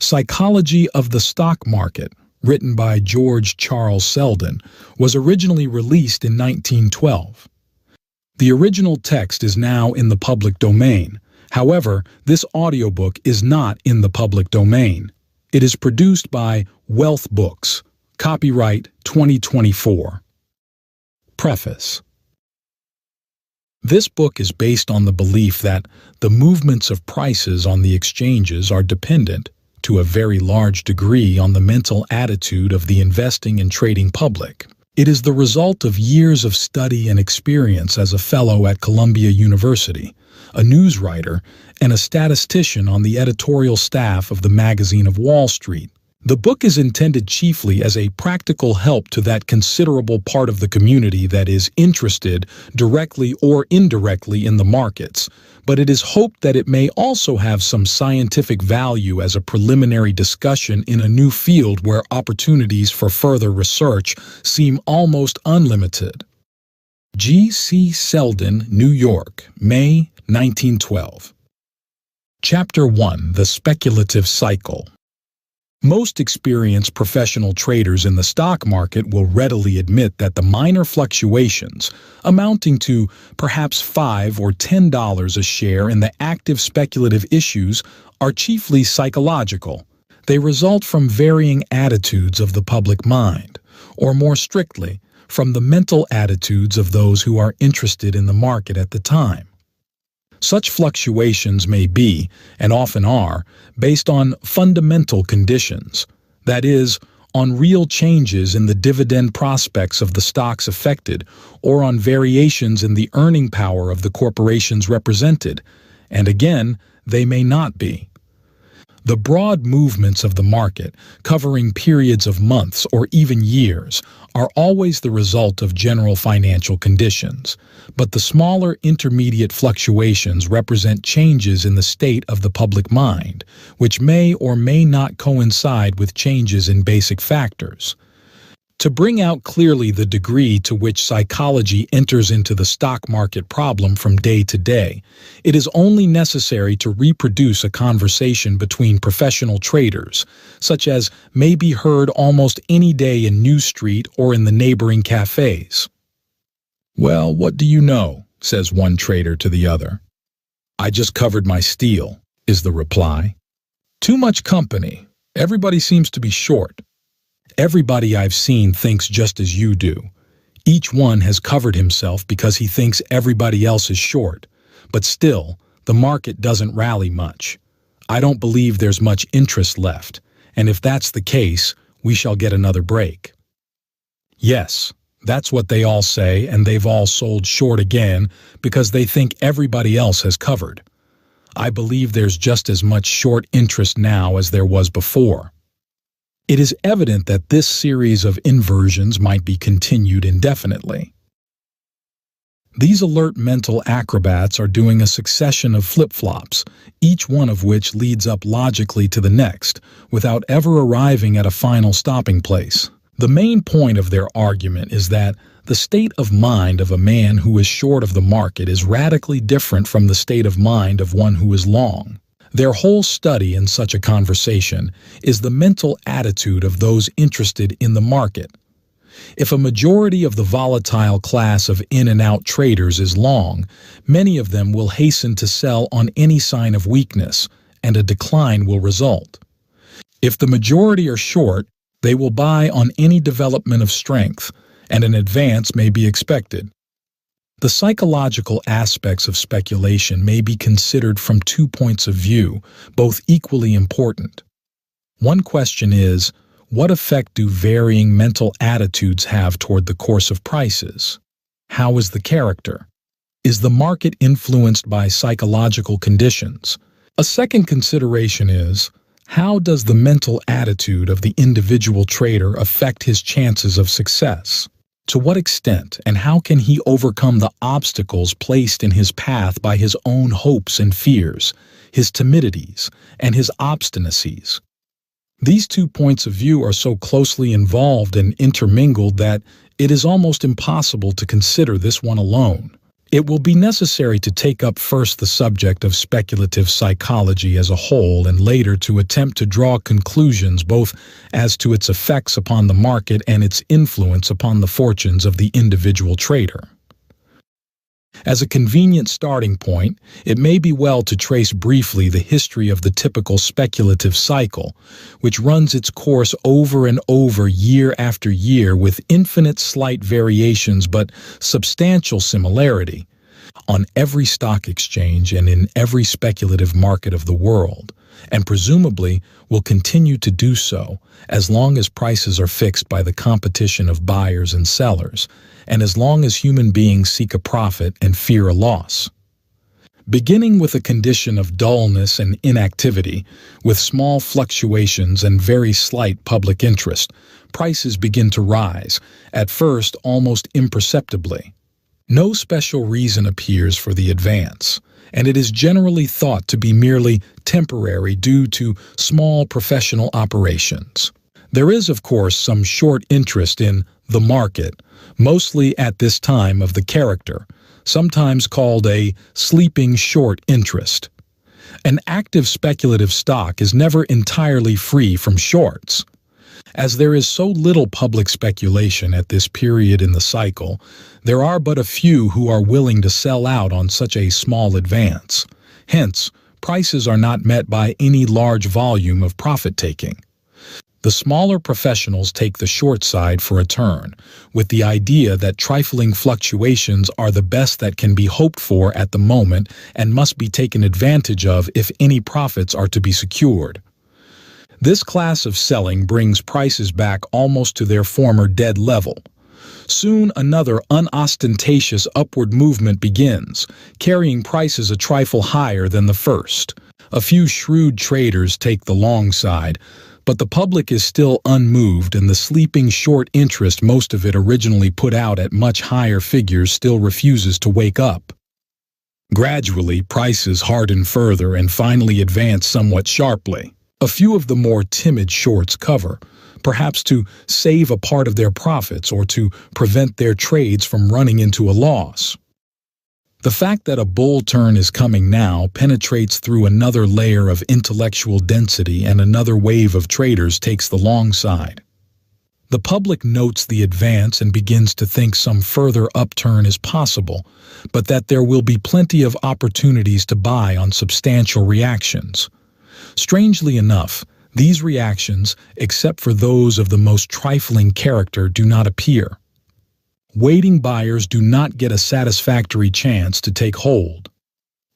Psychology of the Stock Market, written by George Charles Selden, was originally released in 1912. The original text is now in the public domain. However, this audiobook is not in the public domain. It is produced by Wealth Books. Copyright 2024. Preface. This book is based on the belief that the movements of prices on the exchanges are dependent, to a very large degree, on the mental attitude of the investing and trading public. It is the result of years of study and experience as a fellow at Columbia University, a news writer, and a statistician on the editorial staff of the magazine of Wall Street. The book is intended chiefly as a practical help to that considerable part of the community that is interested, directly or indirectly, in the markets, but it is hoped that it may also have some scientific value as a preliminary discussion in a new field where opportunities for further research seem almost unlimited. G. C. Selden, New York, May 1912. Chapter 1. The Speculative Cycle. Most experienced professional traders in the stock market will readily admit that the minor fluctuations, amounting to perhaps $5 or $10 a share in the active speculative issues, are chiefly psychological. They result from varying attitudes of the public mind, or more strictly, from the mental attitudes of those who are interested in the market at the time. Such fluctuations may be, and often are, based on fundamental conditions, that is, on real changes in the dividend prospects of the stocks affected, or on variations in the earning power of the corporations represented, and again, they may not be. The broad movements of the market, covering periods of months or even years, are always the result of general financial conditions, but the smaller intermediate fluctuations represent changes in the state of the public mind, which may or may not coincide with changes in basic factors. To bring out clearly the degree to which psychology enters into the stock market problem from day to day, it is only necessary to reproduce a conversation between professional traders, such as may be heard almost any day in New Street or in the neighboring cafes. "Well, what do you know?" says one trader to the other. "I just covered my steal," is the reply. "Too much company. Everybody seems to be short." "Everybody I've seen thinks just as you do. Each one has covered himself because he thinks everybody else is short. But still, the market doesn't rally much. I don't believe there's much interest left, and if that's the case, we shall get another break." Yes, that's what they all say, and they've all sold short again because they think everybody else has covered. I believe there's just as much short interest now as there was before. It is evident that this series of inversions might be continued indefinitely. These alert mental acrobats are doing a succession of flip-flops, each one of which leads up logically to the next, without ever arriving at a final stopping place. The main point of their argument is that the state of mind of a man who is short of the market is radically different from the state of mind of one who is long. Their whole study in such a conversation is the mental attitude of those interested in the market. If a majority of the volatile class of in-and-out traders is long, many of them will hasten to sell on any sign of weakness, and a decline will result. If the majority are short, they will buy on any development of strength, and an advance may be expected. The psychological aspects of speculation may be considered from 2 points of view, both equally important. One question is, what effect do varying mental attitudes have toward the course of prices? How is the character? Is the market influenced by psychological conditions? A second consideration is, how does the mental attitude of the individual trader affect his chances of success? To what extent, and how can he overcome the obstacles placed in his path by his own hopes and fears, his timidities, and his obstinacies? These 2 points of view are so closely involved and intermingled that it is almost impossible to consider this one alone. It will be necessary to take up first the subject of speculative psychology as a whole and later to attempt to draw conclusions both as to its effects upon the market and its influence upon the fortunes of the individual trader. As a convenient starting point, it may be well to trace briefly the history of the typical speculative cycle, which runs its course over and over year after year with infinite slight variations but substantial similarity, on every stock exchange and in every speculative market of the world, and presumably will continue to do so as long as prices are fixed by the competition of buyers and sellers, and as long as human beings seek a profit and fear a loss. Beginning with a condition of dullness and inactivity, with small fluctuations and very slight public interest, prices begin to rise, at first almost imperceptibly. No special reason appears for the advance, and it is generally thought to be merely temporary due to small professional operations. There is, of course, some short interest in the market, mostly at this time of the character, sometimes called a sleeping short interest. An active speculative stock is never entirely free from shorts. As there is so little public speculation at this period in the cycle, there are but a few who are willing to sell out on such a small advance. Hence, prices are not met by any large volume of profit-taking. The smaller professionals take the short side for a turn, with the idea that trifling fluctuations are the best that can be hoped for at the moment and must be taken advantage of if any profits are to be secured. This class of selling brings prices back almost to their former dead level. Soon another unostentatious upward movement begins, carrying prices a trifle higher than the first. A few shrewd traders take the long side, but the public is still unmoved, and the sleeping short interest most of it originally put out at much higher figures still refuses to wake up. Gradually, prices harden further and finally advance somewhat sharply. A few of the more timid shorts cover, perhaps to save a part of their profits or to prevent their trades from running into a loss. The fact that a bull turn is coming now penetrates through another layer of intellectual density, and another wave of traders takes the long side. The public notes the advance and begins to think some further upturn is possible, but that there will be plenty of opportunities to buy on substantial reactions. Strangely enough, these reactions, except for those of the most trifling character, do not appear. Waiting buyers do not get a satisfactory chance to take hold.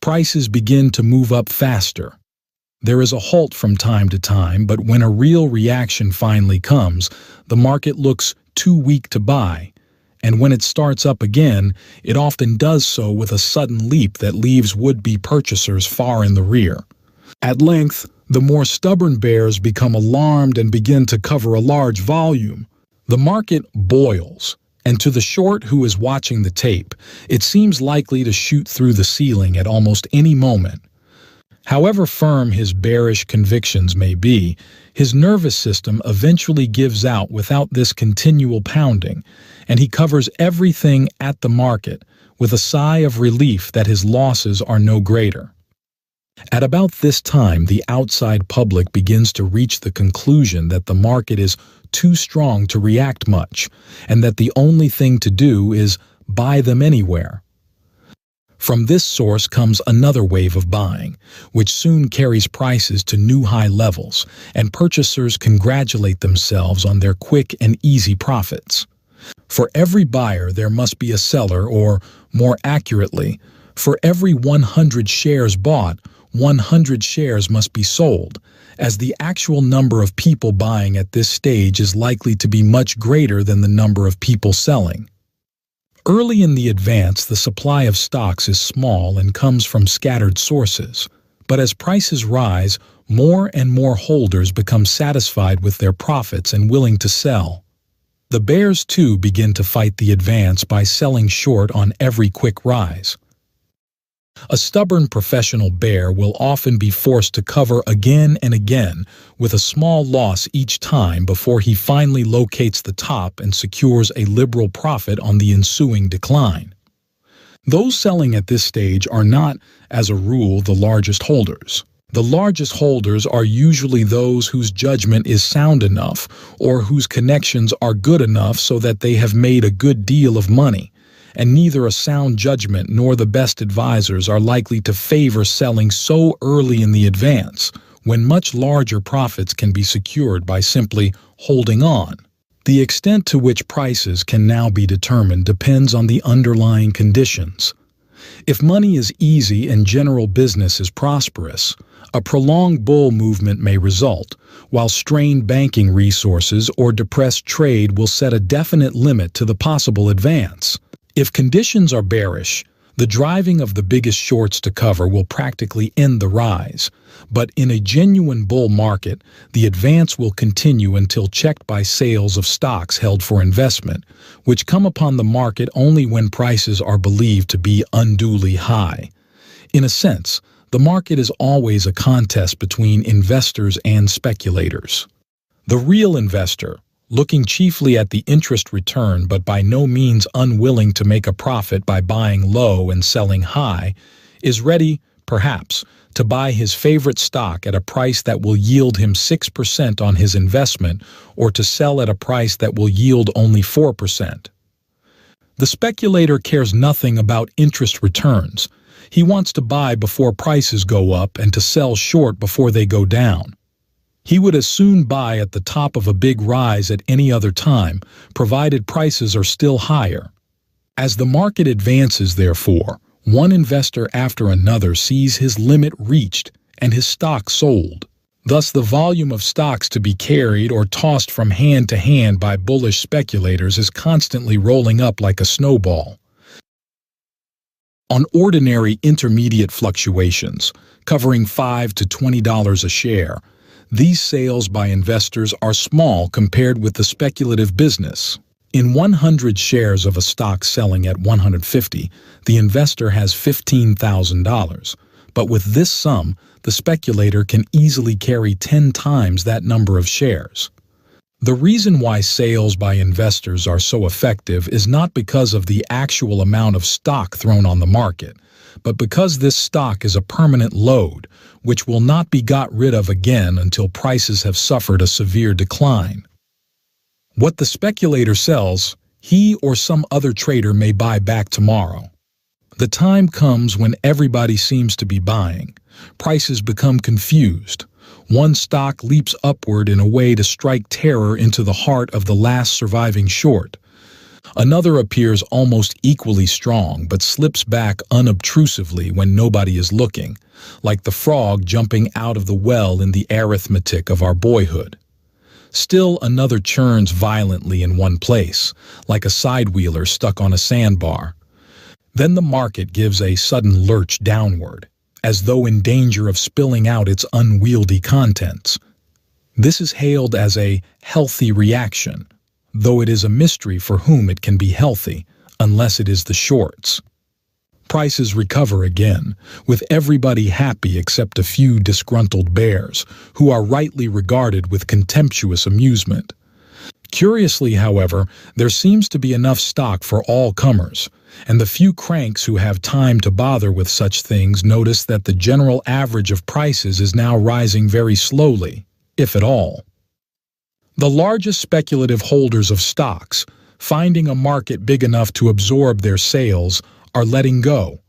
Prices begin to move up faster. There is a halt from time to time, but when a real reaction finally comes, the market looks too weak to buy, and when it starts up again, it often does so with a sudden leap that leaves would-be purchasers far in the rear. At length, the more stubborn bears become alarmed and begin to cover a large volume. The market boils, and to the short who is watching the tape, it seems likely to shoot through the ceiling at almost any moment. However firm his bearish convictions may be, his nervous system eventually gives out without this continual pounding, and he covers everything at the market with a sigh of relief that his losses are no greater. At about this time, the outside public begins to reach the conclusion that the market is too strong to react much, and that the only thing to do is buy them anywhere. From this source comes another wave of buying, which soon carries prices to new high levels, and purchasers congratulate themselves on their quick and easy profits. For every buyer there must be a seller, or, more accurately, for every 100 shares bought, 100 shares must be sold, as the actual number of people buying at this stage is likely to be much greater than the number of people selling. Early in the advance, the supply of stocks is small and comes from scattered sources, but as prices rise, more and more holders become satisfied with their profits and willing to sell. The bears, too, begin to fight the advance by selling short on every quick rise. A stubborn professional bear will often be forced to cover again and again with a small loss each time before he finally locates the top and secures a liberal profit on the ensuing decline. Those selling at this stage are not, as a rule, the largest holders. The largest holders are usually those whose judgment is sound enough or whose connections are good enough so that they have made a good deal of money, and neither a sound judgment nor the best advisors are likely to favor selling so early in the advance, when much larger profits can be secured by simply holding on. The extent to which prices can now be determined depends on the underlying conditions. If money is easy and general business is prosperous, a prolonged bull movement may result, while strained banking resources or depressed trade will set a definite limit to the possible advance. If conditions are bearish, the driving of the biggest shorts to cover will practically end the rise, but in a genuine bull market, the advance will continue until checked by sales of stocks held for investment, which come upon the market only when prices are believed to be unduly high. In a sense, the market is always a contest between investors and speculators. The real investor, looking chiefly at the interest return but by no means unwilling to make a profit by buying low and selling high, is ready, perhaps, to buy his favorite stock at a price that will yield him 6% on his investment or to sell at a price that will yield only 4%. The speculator cares nothing about interest returns. He wants to buy before prices go up and to sell short before they go down. He would as soon buy at the top of a big rise at any other time, provided prices are still higher. As the market advances, therefore, one investor after another sees his limit reached and his stock sold. Thus, the volume of stocks to be carried or tossed from hand to hand by bullish speculators is constantly rolling up like a snowball. On ordinary intermediate fluctuations, covering $5 to $20 a share, these sales by investors are small compared with the speculative business. In 100 shares of a stock selling at 150, the investor has $15,000. But with this sum, the speculator can easily carry 10 times that number of shares. The reason why sales by investors are so effective is not because of the actual amount of stock thrown on the market, but because this stock is a permanent load, which will not be got rid of again until prices have suffered a severe decline. What the speculator sells, he or some other trader may buy back tomorrow. The time comes when everybody seems to be buying. Prices become confused. One stock leaps upward in a way to strike terror into the heart of the last surviving short. Another appears almost equally strong but slips back unobtrusively when nobody is looking, like the frog jumping out of the well in the arithmetic of our boyhood. Still another churns violently in one place, like a sidewheeler stuck on a sandbar. Then the market gives a sudden lurch downward, as though in danger of spilling out its unwieldy contents. This is hailed as a healthy reaction, though it is a mystery for whom it can be healthy, unless it is the shorts. Prices recover again, with everybody happy except a few disgruntled bears, who are rightly regarded with contemptuous amusement. Curiously, however, there seems to be enough stock for all comers, and the few cranks who have time to bother with such things notice that the general average of prices is now rising very slowly, if at all. The largest speculative holders of stocks, finding a market big enough to absorb their sales, are letting go,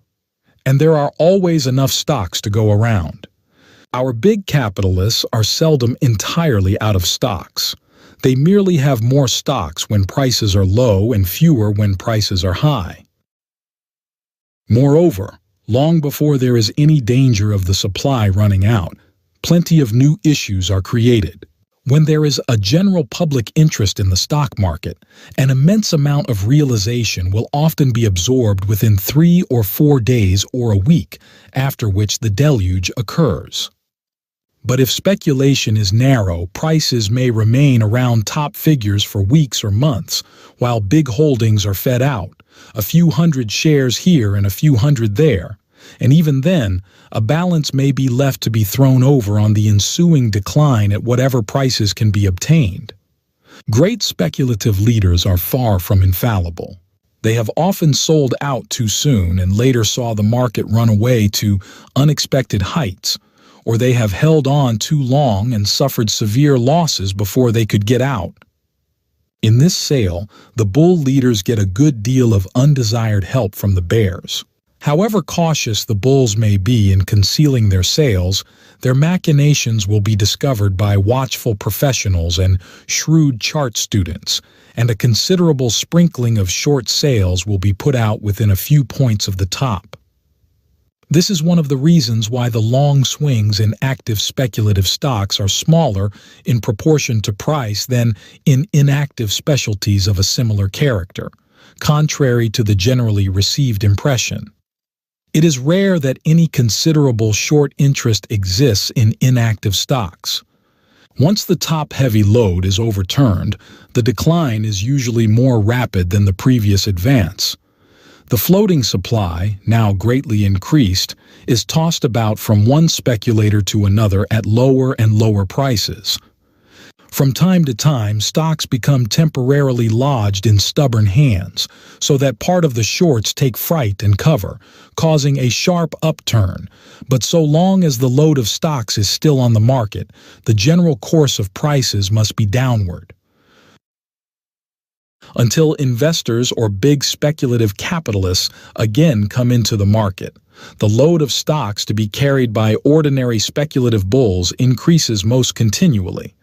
and there are always enough stocks to go around. Our big capitalists are seldom entirely out of stocks. They merely have more stocks when prices are low and fewer when prices are high. Moreover, long before there is any danger of the supply running out, plenty of new issues are created. When there is a general public interest in the stock market, an immense amount of realization will often be absorbed within 3 or 4 days or a week, after which the deluge occurs. But if speculation is narrow, prices may remain around top figures for weeks or months, while big holdings are fed out, a few hundred shares here and a few hundred there, and even then, a balance may be left to be thrown over on the ensuing decline at whatever prices can be obtained. Great speculative leaders are far from infallible. They have often sold out too soon and later saw the market run away to unexpected heights, or they have held on too long and suffered severe losses before they could get out. In this sale, the bull leaders get a good deal of undesired help from the bears. However cautious the bulls may be in concealing their sales, their machinations will be discovered by watchful professionals and shrewd chart students, and a considerable sprinkling of short sales will be put out within a few points of the top. This is one of the reasons why the long swings in active speculative stocks are smaller in proportion to price than in inactive specialties of a similar character, contrary to the generally received impression. It is rare that any considerable short interest exists in inactive stocks. Once the top-heavy load is overturned, the decline is usually more rapid than the previous advance. The floating supply, now greatly increased, is tossed about from one speculator to another at lower and lower prices. From time to time, stocks become temporarily lodged in stubborn hands, so that part of the shorts take fright and cover, causing a sharp upturn. But so long as the load of stocks is still on the market, the general course of prices must be downward. Until investors or big speculative capitalists again come into the market, the load of stocks to be carried by ordinary speculative bulls increases most continually.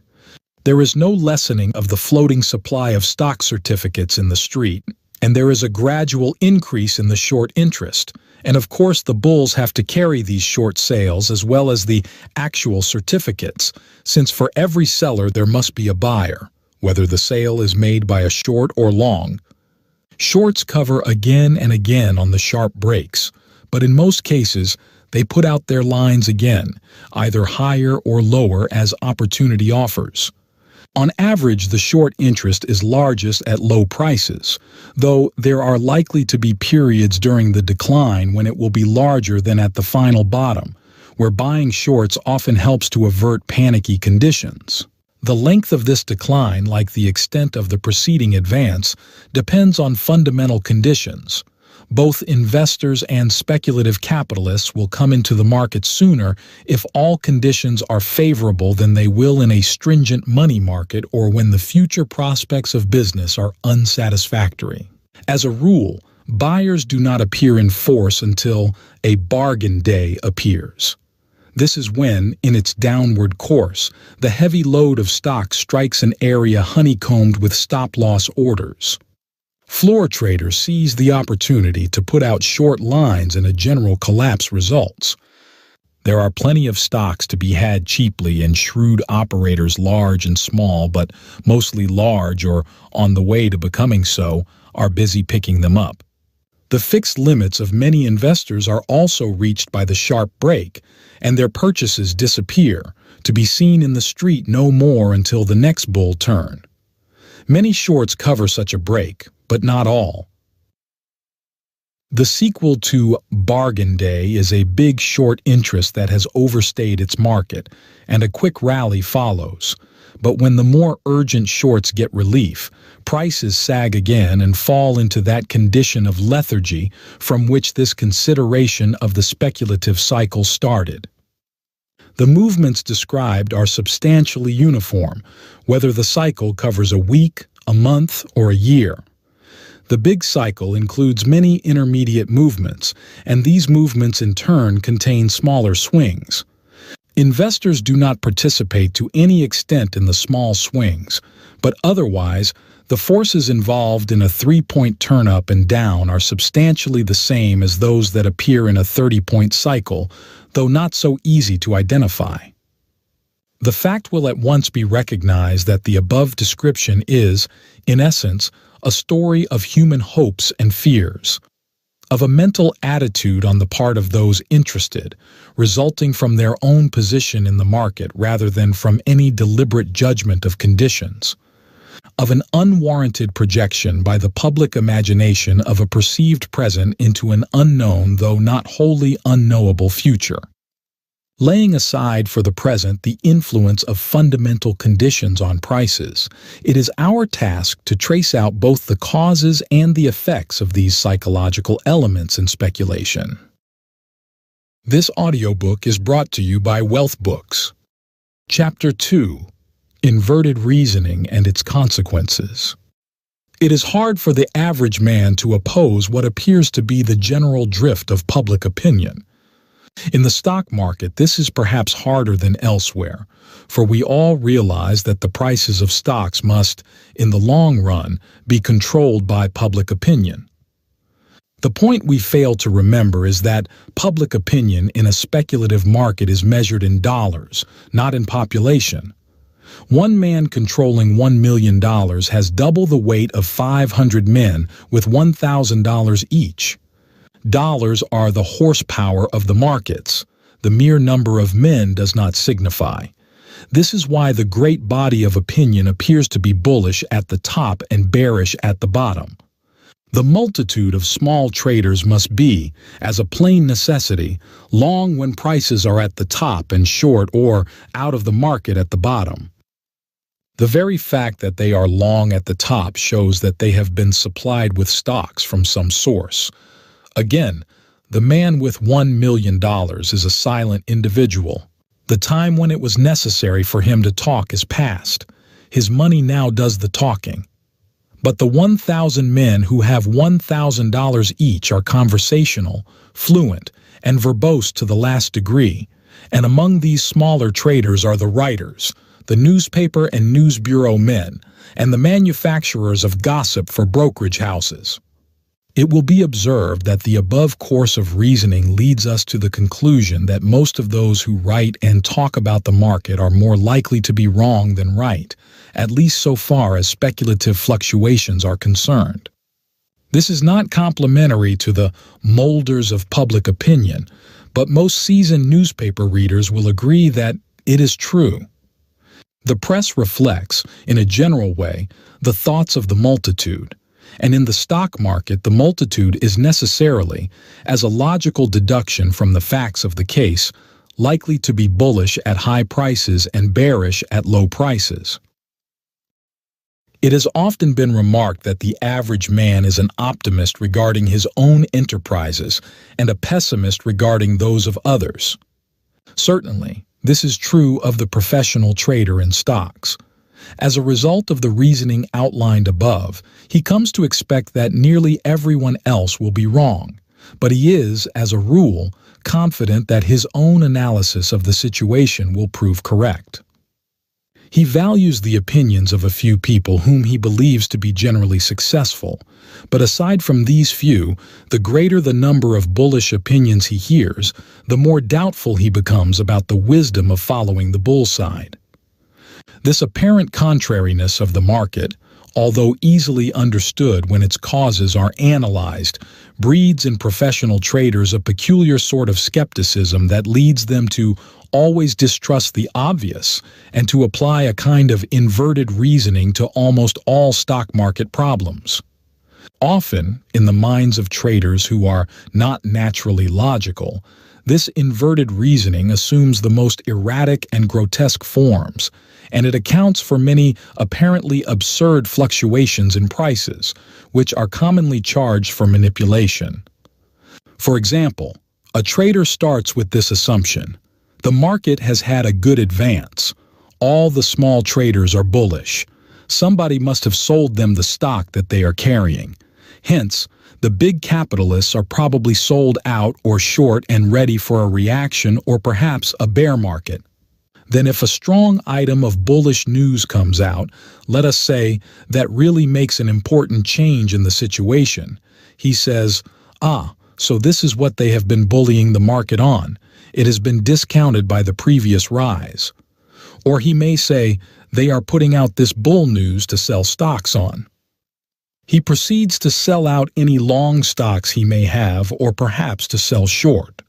There is no lessening of the floating supply of stock certificates in the street, and there is a gradual increase in the short interest. And of course the bulls have to carry these short sales as well as the actual certificates, since for every seller there must be a buyer, whether the sale is made by a short or long. Shorts cover again and again on the sharp breaks, but in most cases they put out their lines again, either higher or lower as opportunity offers. On average, the short interest is largest at low prices, though there are likely to be periods during the decline when it will be larger than at the final bottom, where buying shorts often helps to avert panicky conditions. The length of this decline, like the extent of the preceding advance, depends on fundamental conditions. Both investors and speculative capitalists will come into the market sooner if all conditions are favorable than they will in a stringent money market or when the future prospects of business are unsatisfactory. As a rule, buyers do not appear in force until a bargain day appears. This is when, in its downward course, the heavy load of stock strikes an area honeycombed with stop-loss orders. Floor traders seize the opportunity to put out short lines and a general collapse results. There are plenty of stocks to be had cheaply, and shrewd operators, large and small, but mostly large or on the way to becoming so, are busy picking them up. The fixed limits of many investors are also reached by the sharp break, and their purchases disappear, to be seen in the street no more until the next bull turn. Many shorts cover such a break, but not all. The sequel to Bargain Day is a big short interest that has overstayed its market, and a quick rally follows. But when the more urgent shorts get relief, prices sag again and fall into that condition of lethargy from which this consideration of the speculative cycle started. The movements described are substantially uniform, whether the cycle covers a week, a month, or a year. The big cycle includes many intermediate movements, and these movements in turn contain smaller swings. Investors do not participate to any extent in the small swings, but otherwise, the forces involved in a 3-point turn up and down are substantially the same as those that appear in a 30-point cycle, though not so easy to identify. The fact will at once be recognized that the above description is, in essence, a story of human hopes and fears, of a mental attitude on the part of those interested, resulting from their own position in the market rather than from any deliberate judgment of conditions, of an unwarranted projection by the public imagination of a perceived present into an unknown though not wholly unknowable future. Laying aside for the present the influence of fundamental conditions on prices, it is our task to trace out both the causes and the effects of these psychological elements in speculation. This audiobook is brought to you by Wealth Books. Chapter 2: Inverted Reasoning and Its Consequences. It is hard for the average man to oppose what appears to be the general drift of public opinion. In the stock market, this is perhaps harder than elsewhere, for we all realize that the prices of stocks must, in the long run, be controlled by public opinion. The point we fail to remember is that public opinion in a speculative market is measured in dollars, not in population. One man controlling $1 million has double the weight of 500 men with $1,000 each. Dollars are the horsepower of the markets. The mere number of men does not signify. This is why the great body of opinion appears to be bullish at the top and bearish at the bottom. The multitude of small traders must be, as a plain necessity, long when prices are at the top and short or out of the market at the bottom. The very fact that they are long at the top shows that they have been supplied with stocks from some source. Again, the man with $1 million is a silent individual. The time when it was necessary for him to talk is past. His money now does the talking. But the 1,000 men who have $1,000 each are conversational, fluent, and verbose to the last degree, and among these smaller traders are the writers, the newspaper and news bureau men, and the manufacturers of gossip for brokerage houses. It will be observed that the above course of reasoning leads us to the conclusion that most of those who write and talk about the market are more likely to be wrong than right, at least so far as speculative fluctuations are concerned. This is not complimentary to the molders of public opinion, but most seasoned newspaper readers will agree that it is true. The press reflects, in a general way, the thoughts of the multitude. And in the stock market, the multitude is necessarily, as a logical deduction from the facts of the case, likely to be bullish at high prices and bearish at low prices. It has often been remarked that the average man is an optimist regarding his own enterprises and a pessimist regarding those of others. Certainly, this is true of the professional trader in stocks. As a result of the reasoning outlined above, he comes to expect that nearly everyone else will be wrong, but he is, as a rule, confident that his own analysis of the situation will prove correct. He values the opinions of a few people whom he believes to be generally successful, but aside from these few, the greater the number of bullish opinions he hears, the more doubtful he becomes about the wisdom of following the bull side. This apparent contrariness of the market, although easily understood when its causes are analyzed, breeds in professional traders a peculiar sort of skepticism that leads them to always distrust the obvious and to apply a kind of inverted reasoning to almost all stock market problems. Often, in the minds of traders who are not naturally logical, this inverted reasoning assumes the most erratic and grotesque forms, and it accounts for many apparently absurd fluctuations in prices, which are commonly charged for manipulation. For example, a trader starts with this assumption: the market has had a good advance. All the small traders are bullish. Somebody must have sold them the stock that they are carrying. Hence, the big capitalists are probably sold out or short and ready for a reaction or perhaps a bear market. Then if a strong item of bullish news comes out, let us say, that really makes an important change in the situation, he says, so this is what they have been bullying the market on. It has been discounted by the previous rise. Or he may say, they are putting out this bull news to sell stocks on. He proceeds to sell out any long stocks he may have, or perhaps to sell short.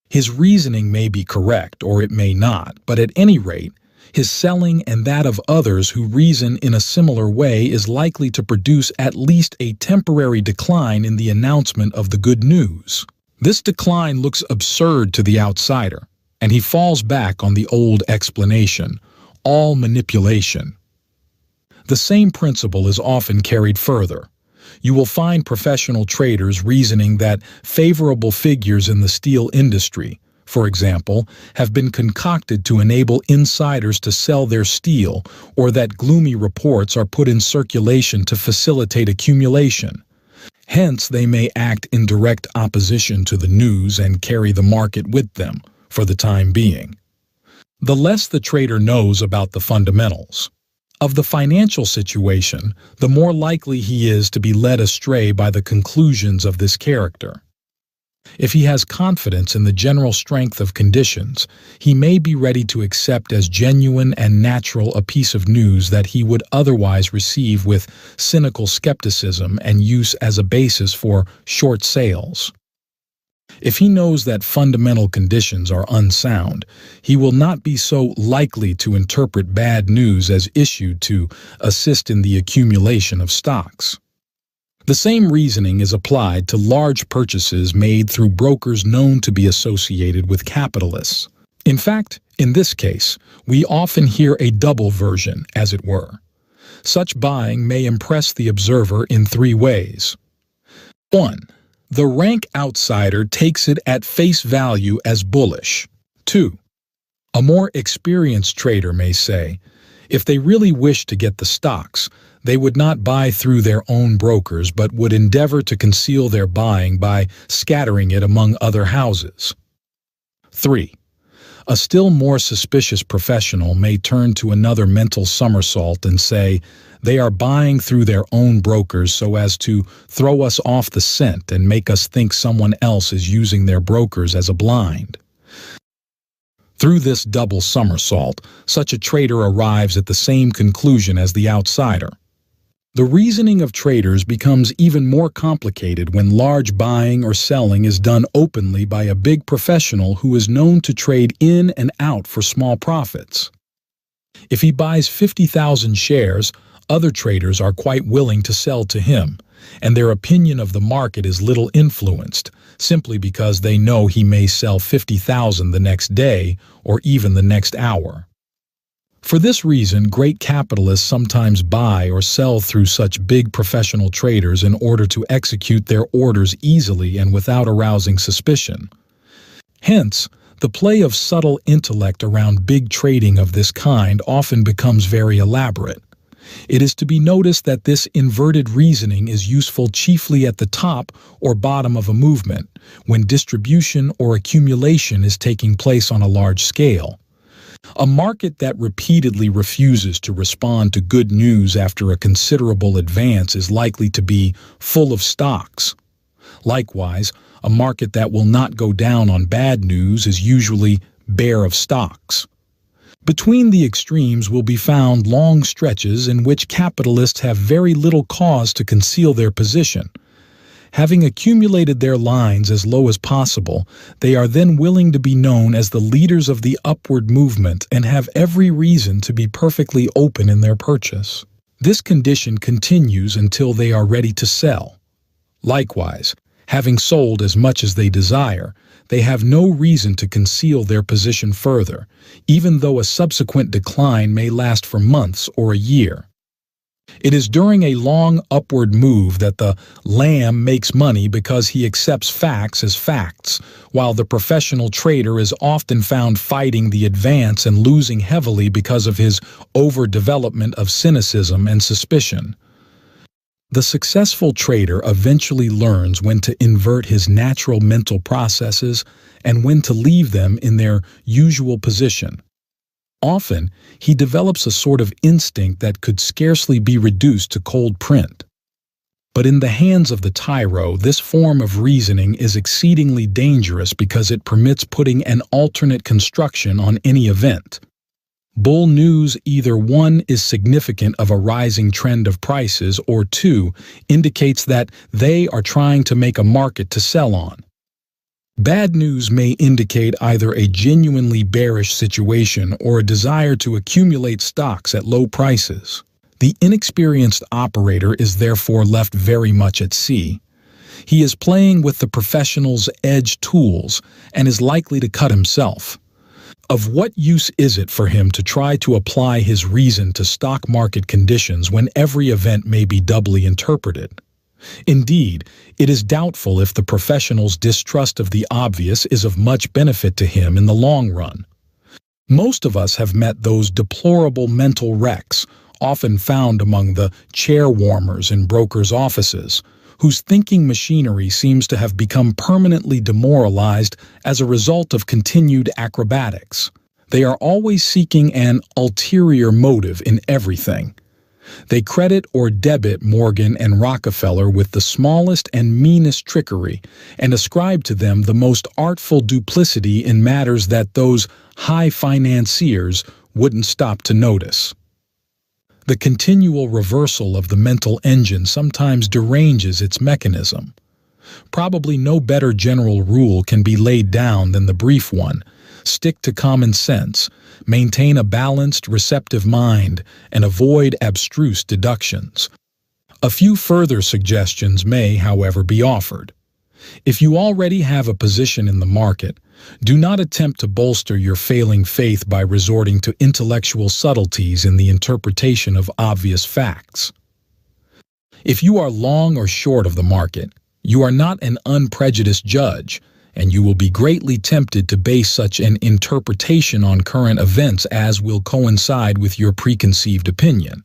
His reasoning may be correct, or it may not, but at any rate, his selling and that of others who reason in a similar way is likely to produce at least a temporary decline in the announcement of the good news. This decline looks absurd to the outsider, and he falls back on the old explanation, all manipulation. The same principle is often carried further. You will find professional traders reasoning that favorable figures in the steel industry, for example, have been concocted to enable insiders to sell their steel, or that gloomy reports are put in circulation to facilitate accumulation. Hence, they may act in direct opposition to the news and carry the market with them, for the time being. The less the trader knows about the fundamentals of the financial situation, the more likely he is to be led astray by the conclusions of this character. If he has confidence in the general strength of conditions, he may be ready to accept as genuine and natural a piece of news that he would otherwise receive with cynical skepticism and use as a basis for short sales. If he knows that fundamental conditions are unsound, he will not be so likely to interpret bad news as issued to assist in the accumulation of stocks. The same reasoning is applied to large purchases made through brokers known to be associated with capitalists. In fact, in this case, we often hear a double version, as it were. Such buying may impress the observer in three ways. 1. The rank outsider takes it at face value as bullish. 2. A more experienced trader may say, if they really wish to get the stocks, they would not buy through their own brokers but would endeavor to conceal their buying by scattering it among other houses. 3. A still more suspicious professional may turn to another mental somersault and say they are buying through their own brokers so as to throw us off the scent and make us think someone else is using their brokers as a blind. Through this double somersault, such a trader arrives at the same conclusion as the outsider. The reasoning of traders becomes even more complicated when large buying or selling is done openly by a big professional who is known to trade in and out for small profits. If he buys 50,000 shares, other traders are quite willing to sell to him, and their opinion of the market is little influenced, simply because they know he may sell 50,000 the next day or even the next hour. For this reason, great capitalists sometimes buy or sell through such big professional traders in order to execute their orders easily and without arousing suspicion. Hence, the play of subtle intellect around big trading of this kind often becomes very elaborate. It is to be noticed that this inverted reasoning is useful chiefly at the top or bottom of a movement, when distribution or accumulation is taking place on a large scale. A market that repeatedly refuses to respond to good news after a considerable advance is likely to be full of stocks. Likewise, a market that will not go down on bad news is usually bare of stocks. Between the extremes will be found long stretches in which capitalists have very little cause to conceal their position. Having accumulated their lines as low as possible, they are then willing to be known as the leaders of the upward movement and have every reason to be perfectly open in their purchase. This condition continues until they are ready to sell. Likewise, having sold as much as they desire, they have no reason to conceal their position further, even though a subsequent decline may last for months or a year. It is during a long upward move that the lamb makes money because he accepts facts as facts, while the professional trader is often found fighting the advance and losing heavily because of his overdevelopment of cynicism and suspicion. The successful trader eventually learns when to invert his natural mental processes and when to leave them in their usual position. Often, he develops a sort of instinct that could scarcely be reduced to cold print. But in the hands of the tyro, this form of reasoning is exceedingly dangerous because it permits putting an alternate construction on any event. Bull news either 1 is significant of a rising trend of prices or 2 indicates that they are trying to make a market to sell on. Bad news may indicate either a genuinely bearish situation or a desire to accumulate stocks at low prices. The inexperienced operator is therefore left very much at sea. He is playing with the professional's edge tools and is likely to cut himself. Of what use is it for him to try to apply his reason to stock market conditions when every event may be doubly interpreted? Indeed, it is doubtful if the professional's distrust of the obvious is of much benefit to him in the long run. Most of us have met those deplorable mental wrecks, often found among the chair warmers in brokers' offices, whose thinking machinery seems to have become permanently demoralized as a result of continued acrobatics. They are always seeking an ulterior motive in everything. They credit or debit Morgan and Rockefeller with the smallest and meanest trickery and ascribe to them the most artful duplicity in matters that those high financiers wouldn't stop to notice. The continual reversal of the mental engine sometimes deranges its mechanism. Probably no better general rule can be laid down than the brief one: stick to common sense, maintain a balanced, receptive mind, and avoid abstruse deductions. A few further suggestions may, however, be offered. If you already have a position in the market, do not attempt to bolster your failing faith by resorting to intellectual subtleties in the interpretation of obvious facts. If you are long or short of the market, you are not an unprejudiced judge, and you will be greatly tempted to base such an interpretation on current events as will coincide with your preconceived opinion.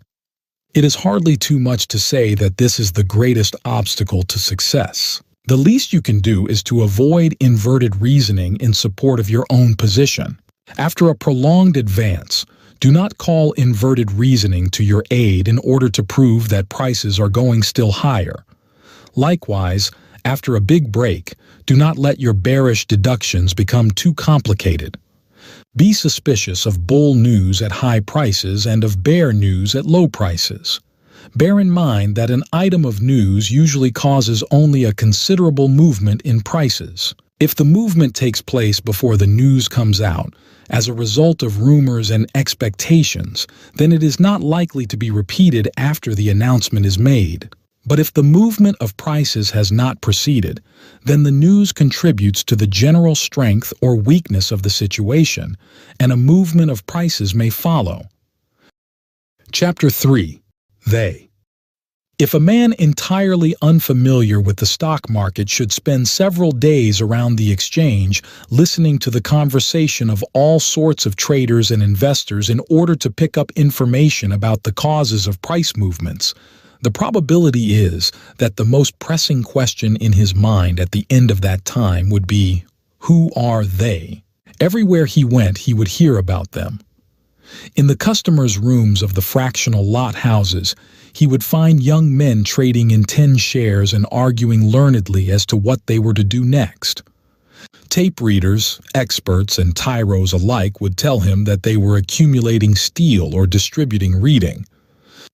It is hardly too much to say that this is the greatest obstacle to success. The least you can do is to avoid inverted reasoning in support of your own position. After a prolonged advance, do not call inverted reasoning to your aid in order to prove that prices are going still higher. Likewise, after a big break, do not let your bearish deductions become too complicated. Be suspicious of bull news at high prices and of bear news at low prices. Bear in mind that an item of news usually causes only a considerable movement in prices. If the movement takes place before the news comes out, as a result of rumors and expectations, then it is not likely to be repeated after the announcement is made. But if the movement of prices has not proceeded, then the news contributes to the general strength or weakness of the situation, and a movement of prices may follow. Chapter 3. They. If a man entirely unfamiliar with the stock market should spend several days around the exchange listening to the conversation of all sorts of traders and investors in order to pick up information about the causes of price movements, the probability is that the most pressing question in his mind at the end of that time would be, who are they? Everywhere he went, he would hear about them. In the customers' rooms of the fractional lot houses, he would find young men trading in 10 shares and arguing learnedly as to what they were to do next. Tape readers, experts, and tyros alike would tell him that they were accumulating steel or distributing reading.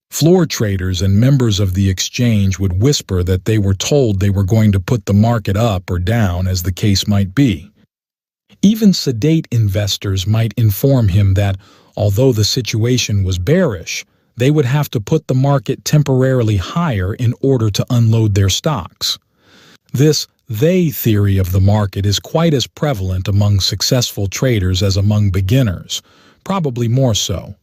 Floor traders and members of the exchange would whisper that they were told they were going to put the market up or down as the case might be. Even sedate investors might inform him that, although the situation was bearish, they would have to put the market temporarily higher in order to unload their stocks. This they theory of the market is quite as prevalent among successful traders as among beginners, probably more so.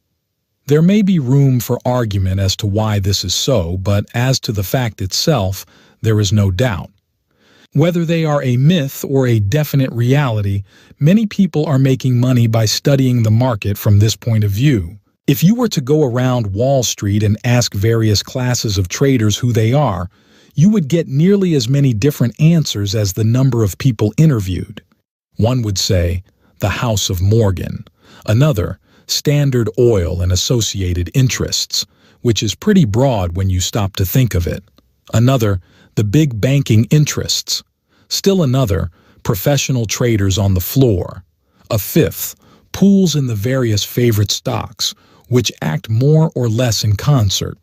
There may be room for argument as to why this is so, but as to the fact itself, there is no doubt. Whether they are a myth or a definite reality, many people are making money by studying the market from this point of view. If you were to go around Wall Street and ask various classes of traders who they are, you would get nearly as many different answers as the number of people interviewed. One would say, the House of Morgan. Another, Standard Oil and Associated Interests, which is pretty broad when you stop to think of it. Another, the big banking interests. Still another, professional traders on the floor. A fifth, pools in the various favorite stocks, which act more or less in concert.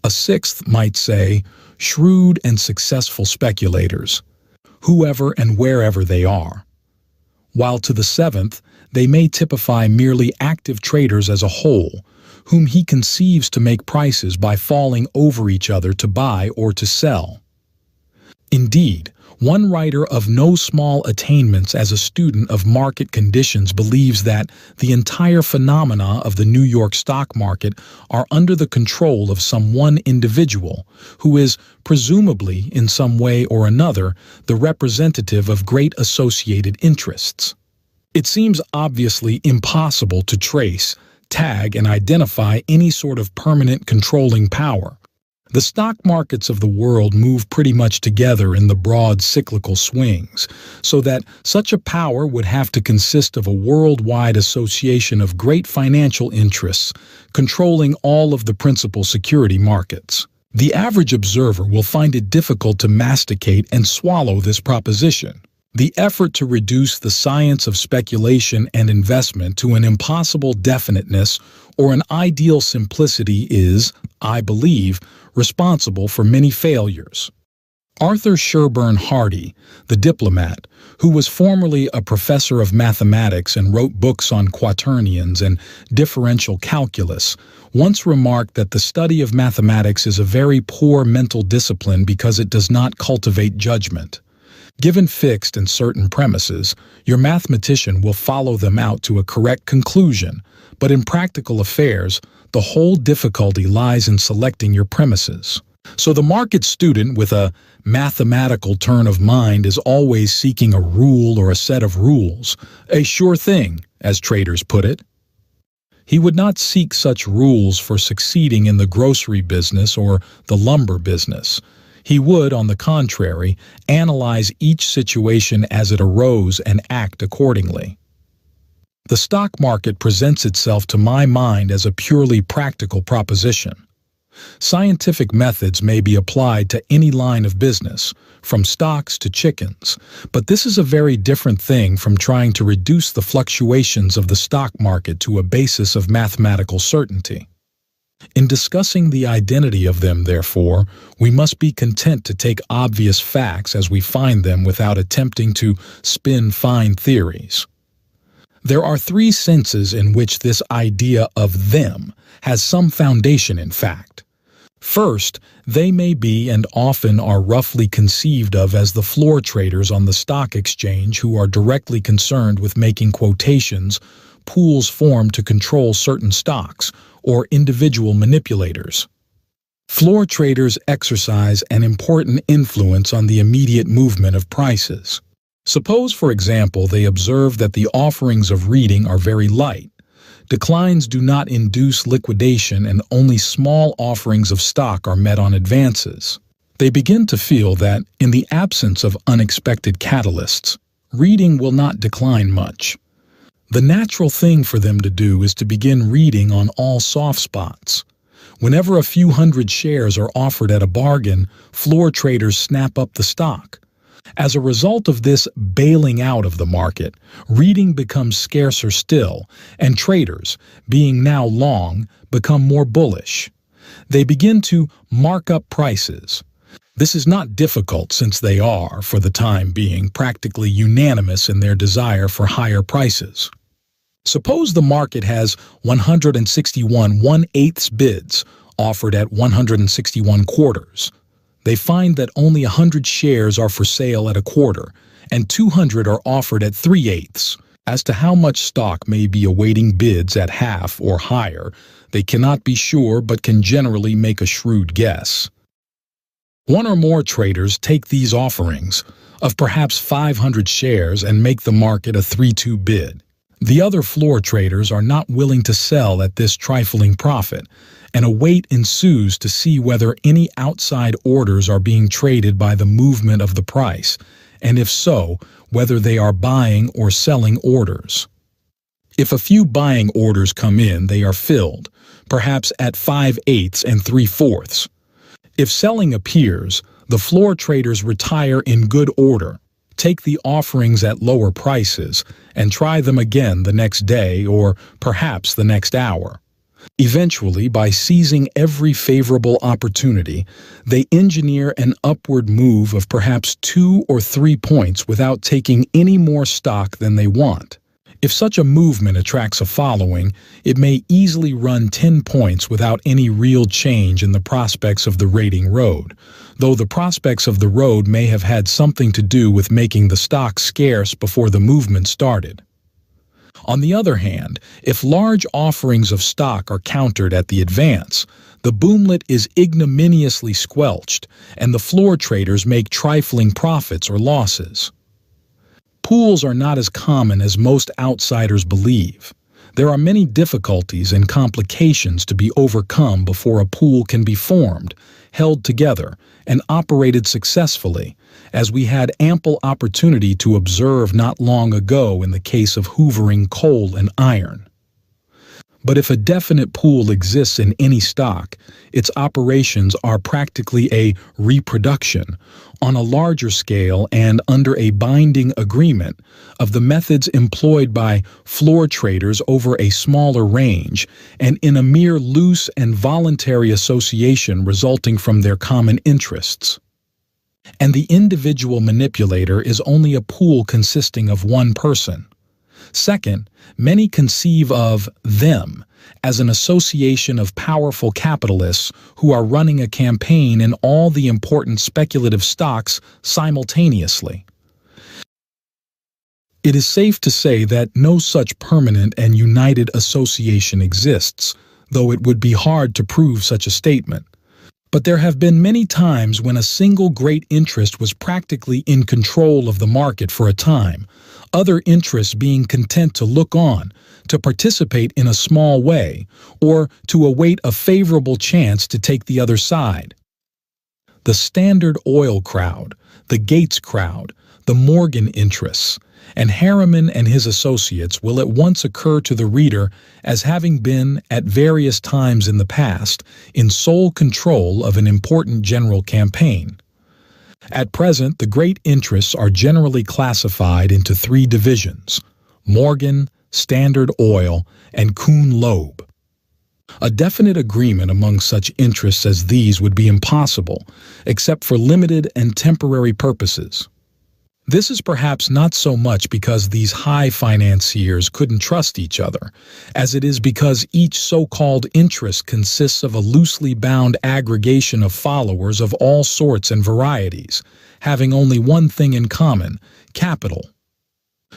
A sixth might say, shrewd and successful speculators, whoever and wherever they are. While to the seventh, they may typify merely active traders as a whole, whom he conceives to make prices by falling over each other to buy or to sell. Indeed, One writer of no small attainments as a student of market conditions believes that the entire phenomena of the New York stock market are under the control of some one individual, who is, presumably in some way or another, the representative of great associated interests. It seems obviously impossible to trace, tag, and identify any sort of permanent controlling power. The stock markets of the world move pretty much together in the broad cyclical swings, so that such a power would have to consist of a worldwide association of great financial interests controlling all of the principal security markets. The average observer will find it difficult to masticate and swallow this proposition. The effort to reduce the science of speculation and investment to an impossible definiteness or an ideal simplicity is, I believe, responsible for many failures. Arthur Sherburne Hardy, the diplomat, who was formerly a professor of mathematics and wrote books on quaternions and differential calculus, once remarked that the study of mathematics is a very poor mental discipline because it does not cultivate judgment. Given fixed and certain premises, your mathematician will follow them out to a correct conclusion, but in practical affairs, the whole difficulty lies in selecting your premises. So the market student with a mathematical turn of mind is always seeking a rule or a set of rules, a sure thing, as traders put it. He would not seek such rules for succeeding in the grocery business or the lumber business. He would, on the contrary, analyze each situation as it arose and act accordingly. The stock market presents itself to my mind as a purely practical proposition. Scientific methods may be applied to any line of business, from stocks to chickens, but this is a very different thing from trying to reduce the fluctuations of the stock market to a basis of mathematical certainty. In discussing the identity of them, therefore, we must be content to take obvious facts as we find them without attempting to spin fine theories. There are three senses in which this idea of them has some foundation in fact. First, they may be and often are roughly conceived of as the floor traders on the stock exchange who are directly concerned with making quotations, pools formed to control certain stocks, or individual manipulators. Floor traders exercise an important influence on the immediate movement of prices. Suppose, for example, they observe that the offerings of reading are very light. Declines do not induce liquidation and only small offerings of stock are met on advances. They begin to feel that, in the absence of unexpected catalysts, reading will not decline much. The natural thing for them to do is to begin reading on all soft spots. Whenever a few hundred shares are offered at a bargain, floor traders snap up the stock. As a result of this bailing out of the market, reading becomes scarcer still, and traders, being now long, become more bullish. They begin to mark up prices. This is not difficult since they are, for the time being, practically unanimous in their desire for higher prices. Suppose the market has 161 1/8 bids offered at 161 quarters. They find that only 100 shares are for sale at a quarter, and 200 are offered at 3/8. As to how much stock may be awaiting bids at half or higher, they cannot be sure but can generally make a shrewd guess. One or more traders take these offerings, of perhaps 500 shares, and make the market a 3-2 bid. The other floor traders are not willing to sell at this trifling profit, and a wait ensues to see whether any outside orders are being traded by the movement of the price, and if so, whether they are buying or selling orders. If a few buying orders come in, they are filled, perhaps at 5/8 and 3/4. If selling appears, the floor traders retire in good order, take the offerings at lower prices, and try them again the next day or perhaps the next hour. Eventually, by seizing every favorable opportunity, they engineer an upward move of perhaps 2 or 3 points without taking any more stock than they want. If such a movement attracts a following, it may easily run 10 points without any real change in the prospects of the rating road, though the prospects of the road may have had something to do with making the stock scarce before the movement started. On the other hand, if large offerings of stock are countered at the advance, the boomlet is ignominiously squelched, and the floor traders make trifling profits or losses. Pools are not as common as most outsiders believe. There are many difficulties and complications to be overcome before a pool can be formed, held together, and operated successfully, as we had ample opportunity to observe not long ago in the case of hoovering coal and iron. But if a definite pool exists in any stock, its operations are practically a reproduction, on a larger scale and under a binding agreement, of the methods employed by floor traders over a smaller range, and in a mere loose and voluntary association resulting from their common interests. And the individual manipulator is only a pool consisting of one person. Second, many conceive of them as an association of powerful capitalists who are running a campaign in all the important speculative stocks simultaneously. It is safe to say that no such permanent and united association exists, though it would be hard to prove such a statement. But there have been many times when a single great interest was practically in control of the market for a time, other interests being content to look on, to participate in a small way, or to await a favorable chance to take the other side. The Standard Oil crowd, the Gates crowd, the Morgan interests, and Harriman and his associates will at once occur to the reader as having been, at various times in the past, in sole control of an important general campaign. At present, the great interests are generally classified into three divisions: Morgan, Standard Oil, and Kuhn Loeb. A definite agreement among such interests as these would be impossible, except for limited and temporary purposes. This is perhaps not so much because these high financiers couldn't trust each other, as it is because each so-called interest consists of a loosely bound aggregation of followers of all sorts and varieties, having only one thing in common: capital.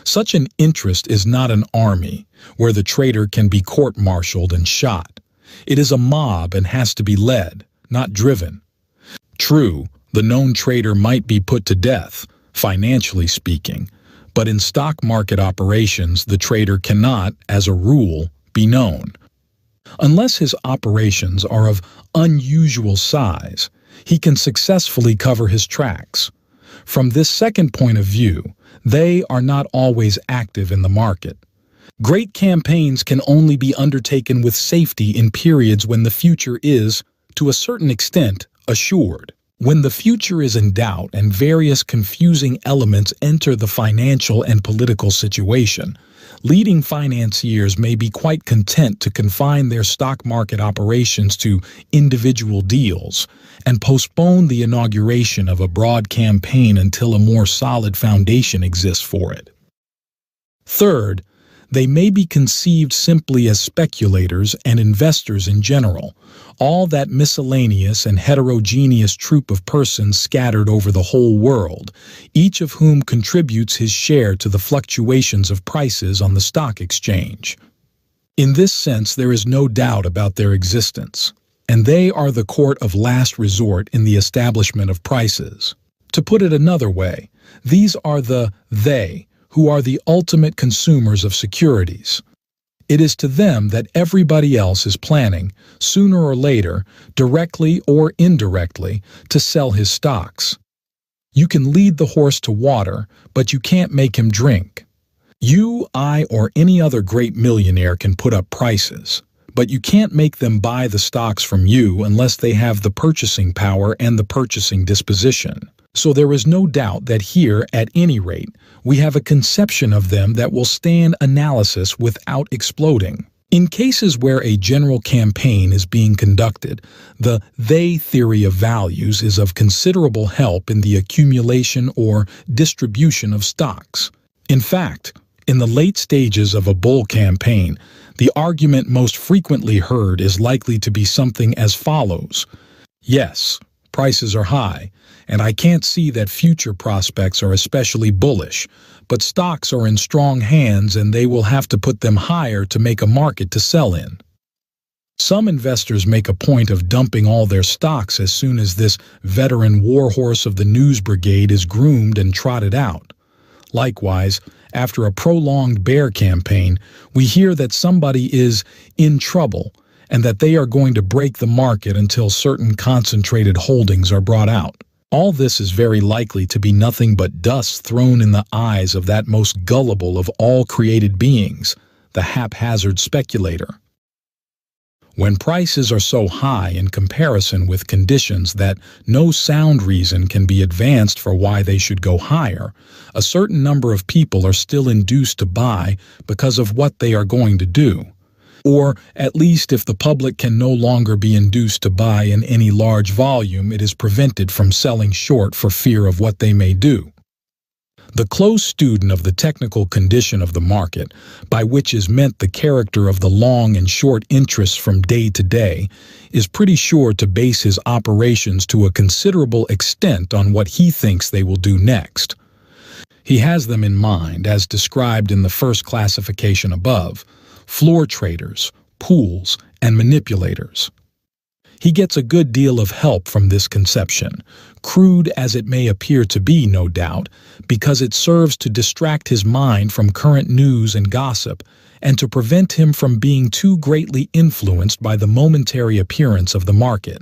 Such an interest is not an army, where the traitor can be court-martialed and shot. It is a mob and has to be led, not driven. True, the known traitor might be put to death, financially speaking, but in stock market operations the trader cannot, as a rule, be known. Unless his operations are of unusual size, he can successfully cover his tracks. From this second point of view, they are not always active in the market. Great campaigns can only be undertaken with safety in periods when the future is, to a certain extent, assured. When the future is in doubt and various confusing elements enter the financial and political situation, leading financiers may be quite content to confine their stock market operations to individual deals and postpone the inauguration of a broad campaign until a more solid foundation exists for it. Third, they may be conceived simply as speculators and investors in general, all that miscellaneous and heterogeneous troop of persons scattered over the whole world, each of whom contributes his share to the fluctuations of prices on the stock exchange. In this sense, there is no doubt about their existence, and they are the court of last resort in the establishment of prices. To put it another way, these are the they who are the ultimate consumers of securities. It is to them that everybody else is planning, sooner or later, directly or indirectly, to sell his stocks. You can lead the horse to water, but you can't make him drink. You, I, or any other great millionaire can put up prices, but you can't make them buy the stocks from you unless they have the purchasing power and the purchasing disposition. So there is no doubt that here, at any rate, we have a conception of them that will stand analysis without exploding. In cases where a general campaign is being conducted, the they theory of values is of considerable help in the accumulation or distribution of stocks. In fact, In the late stages of a bull campaign, the argument most frequently heard is likely to be something as follows. Yes, prices are high, and I can't see that future prospects are especially bullish, but stocks are in strong hands and they will have to put them higher to make a market to sell in. Some investors make a point of dumping all their stocks as soon as this veteran warhorse of the news brigade is groomed and trotted out. Likewise, after a prolonged bear campaign, we hear that somebody is in trouble and that they are going to break the market until certain concentrated holdings are brought out. All this is very likely to be nothing but dust thrown in the eyes of that most gullible of all created beings, the haphazard speculator. When prices are so high in comparison with conditions that no sound reason can be advanced for why they should go higher, a certain number of people are still induced to buy because of what they are going to do. Or, at least if the public can no longer be induced to buy in any large volume, it is prevented from selling short for fear of what they may do. The close student of the technical condition of the market, by which is meant the character of the long and short interests from day to day, is pretty sure to base his operations to a considerable extent on what he thinks they will do next. He has them in mind, as described in the first classification above: floor traders, pools, and manipulators. He gets a good deal of help from this conception, crude as it may appear to be, no doubt, because it serves to distract his mind from current news and gossip, and to prevent him from being too greatly influenced by the momentary appearance of the market.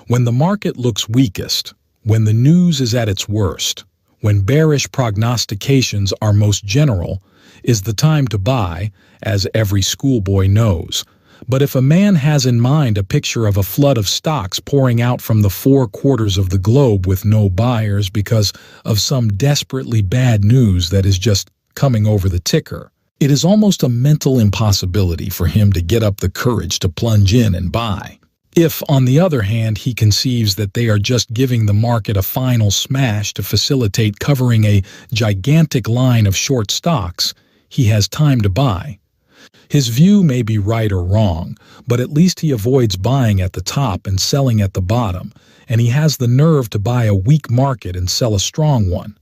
When the market looks weakest, when the news is at its worst, when bearish prognostications are most general, is the time to buy, as every schoolboy knows. But if a man has in mind a picture of a flood of stocks pouring out from the 4 quarters of the globe with no buyers because of some desperately bad news that is just coming over the ticker, it is almost a mental impossibility for him to get up the courage to plunge in and buy. If, on the other hand, he conceives that they are just giving the market a final smash to facilitate covering a gigantic line of short stocks, he has time to buy. His view may be right or wrong, but at least he avoids buying at the top and selling at the bottom, and he has the nerve to buy a weak market and sell a strong one.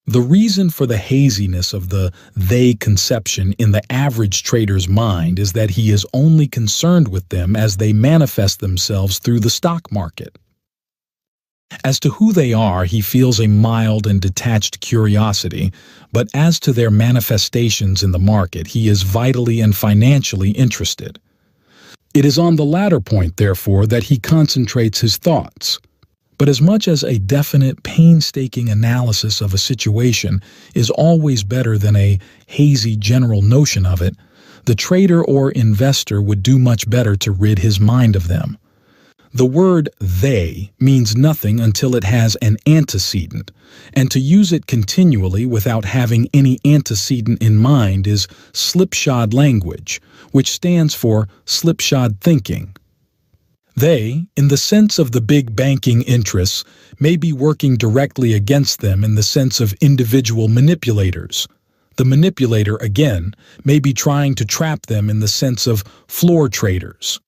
The reason for the haziness of the they conception in the average trader's mind is that he is only concerned with them as they manifest themselves through the stock market. As to who they are, he feels a mild and detached curiosity, but as to their manifestations in the market, he is vitally and financially interested. It is on the latter point, therefore, that he concentrates his thoughts. But as much as a definite, painstaking analysis of a situation is always better than a hazy general notion of it, the trader or investor would do much better to rid his mind of them. The word they means nothing until it has an antecedent, and to use it continually without having any antecedent in mind is slipshod language, which stands for slipshod thinking. They, in the sense of the big banking interests, may be working directly against them in the sense of individual manipulators. The manipulator, again, may be trying to trap them in the sense of floor traders.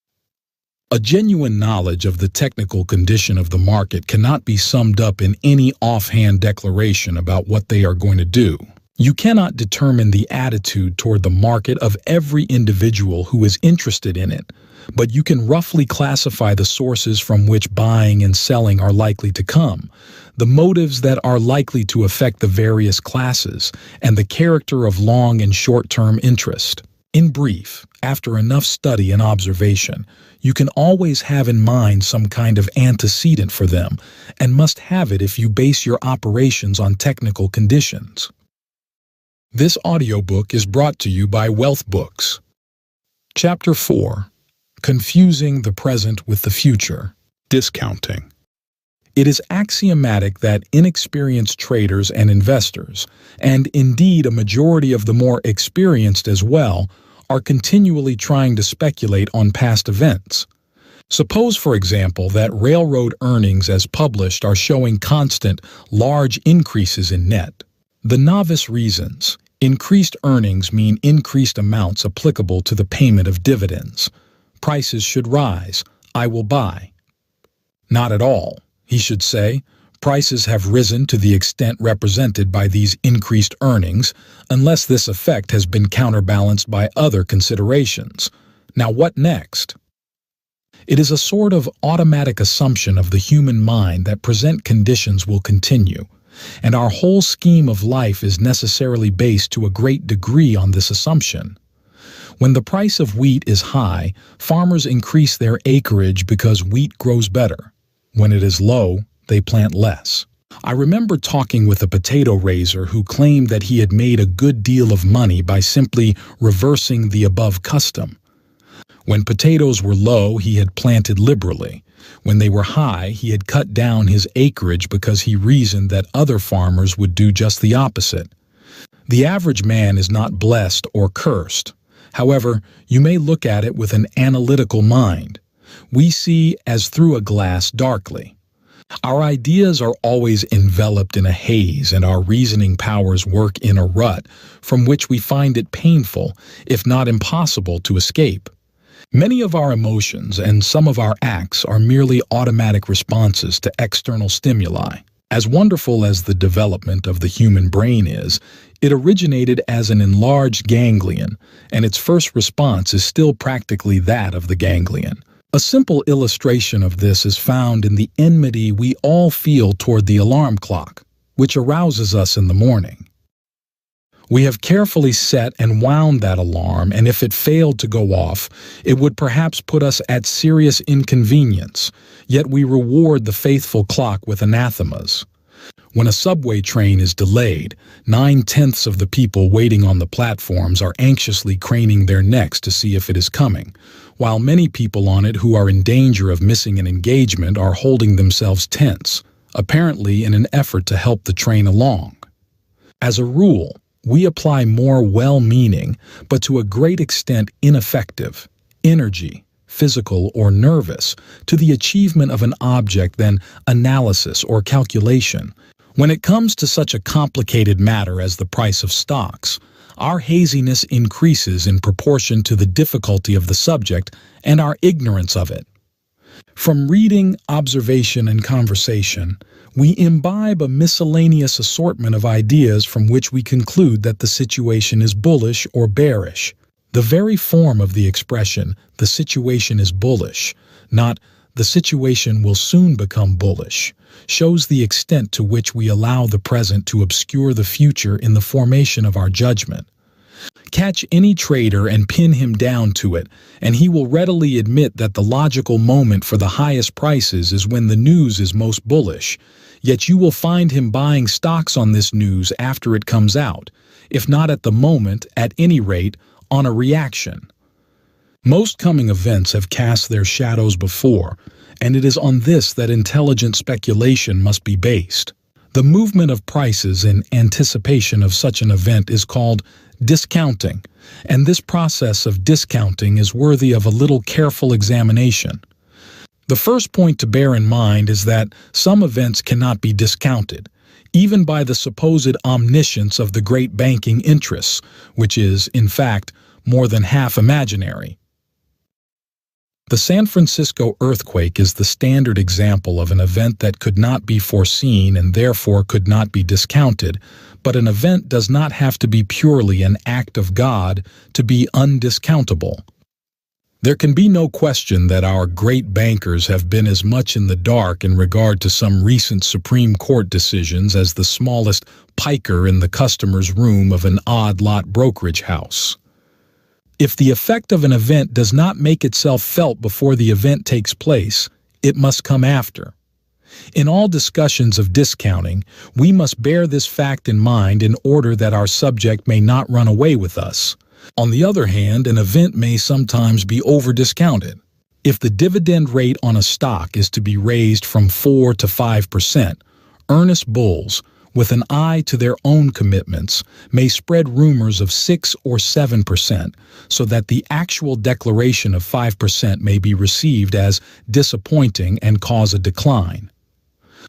A genuine knowledge of the technical condition of the market cannot be summed up in any offhand declaration about what they are going to do. You cannot determine the attitude toward the market of every individual who is interested in it, but you can roughly classify the sources from which buying and selling are likely to come, the motives that are likely to affect the various classes, and the character of long and short-term interest. In brief, after enough study and observation, you can always have in mind some kind of antecedent for them, and must have it if you base your operations on technical conditions. This audiobook is brought to you by Wealth Books. Chapter 4. Confusing the Present with the Future. Discounting. It is axiomatic that inexperienced traders and investors, and indeed a majority of the more experienced as well, are continually trying to speculate on past events. Suppose, for example, that railroad earnings as published are showing constant, large increases in net. The novice reasons, Increased earnings mean increased amounts applicable to the payment of dividends. Prices should rise. I will buy. Not at all, he should say. Prices have risen to the extent represented by these increased earnings, unless this effect has been counterbalanced by other considerations. Now what next? It is a sort of automatic assumption of the human mind that present conditions will continue, and our whole scheme of life is necessarily based to a great degree on this assumption. When the price of wheat is high, farmers increase their acreage because wheat grows better. When it is low, they plant less. I remember talking with a potato raiser who claimed that he had made a good deal of money by simply reversing the above custom. When potatoes were low, he had planted liberally. When they were high, he had cut down his acreage because he reasoned that other farmers would do just the opposite. The average man is not blessed or cursed. However, you may look at it with an analytical mind. We see as through a glass darkly. Our ideas are always enveloped in a haze, and our reasoning powers work in a rut from which we find it painful, if not impossible, to escape. Many of our emotions and some of our acts are merely automatic responses to external stimuli. As wonderful as the development of the human brain is, it originated as an enlarged ganglion, and its first response is still practically that of the ganglion. A simple illustration of this is found in the enmity we all feel toward the alarm clock, which arouses us in the morning. We have carefully set and wound that alarm, and if it failed to go off, it would perhaps put us at serious inconvenience, yet we reward the faithful clock with anathemas. When a subway train is delayed, 9/10 of the people waiting on the platforms are anxiously craning their necks to see if it is coming, while many people on it who are in danger of missing an engagement are holding themselves tense, apparently in an effort to help the train along. As a rule, we apply more well-meaning, but to a great extent ineffective, energy, physical or nervous, to the achievement of an object than analysis or calculation. When it comes to such a complicated matter as the price of stocks, our haziness increases in proportion to the difficulty of the subject and our ignorance of it. From reading, observation, and conversation, we imbibe a miscellaneous assortment of ideas from which we conclude that the situation is bullish or bearish. The very form of the expression, "the situation is bullish," not "the situation will soon become bullish," shows the extent to which we allow the present to obscure the future in the formation of our judgment. Catch any trader and pin him down to it, and he will readily admit that the logical moment for the highest prices is when the news is most bullish, yet you will find him buying stocks on this news after it comes out, if not at the moment, at any rate, on a reaction. Most coming events have cast their shadows before, and it is on this that intelligent speculation must be based. The movement of prices in anticipation of such an event is called discounting, and this process of discounting is worthy of a little careful examination. The first point to bear in mind is that some events cannot be discounted, even by the supposed omniscience of the great banking interests, which is, in fact, more than half imaginary. The San Francisco earthquake is the standard example of an event that could not be foreseen and therefore could not be discounted, but an event does not have to be purely an act of God to be undiscountable. There can be no question that our great bankers have been as much in the dark in regard to some recent Supreme Court decisions as the smallest piker in the customer's room of an odd-lot brokerage house. If the effect of an event does not make itself felt before the event takes place, it must come after. In all discussions of discounting, we must bear this fact in mind in order that our subject may not run away with us. On the other hand, an event may sometimes be over-discounted. If the dividend rate on a stock is to be raised from 4 to 5%, earnest bulls, with an eye to their own commitments, may spread rumors of 6 or 7%, so that the actual declaration of 5% may be received as disappointing and cause a decline.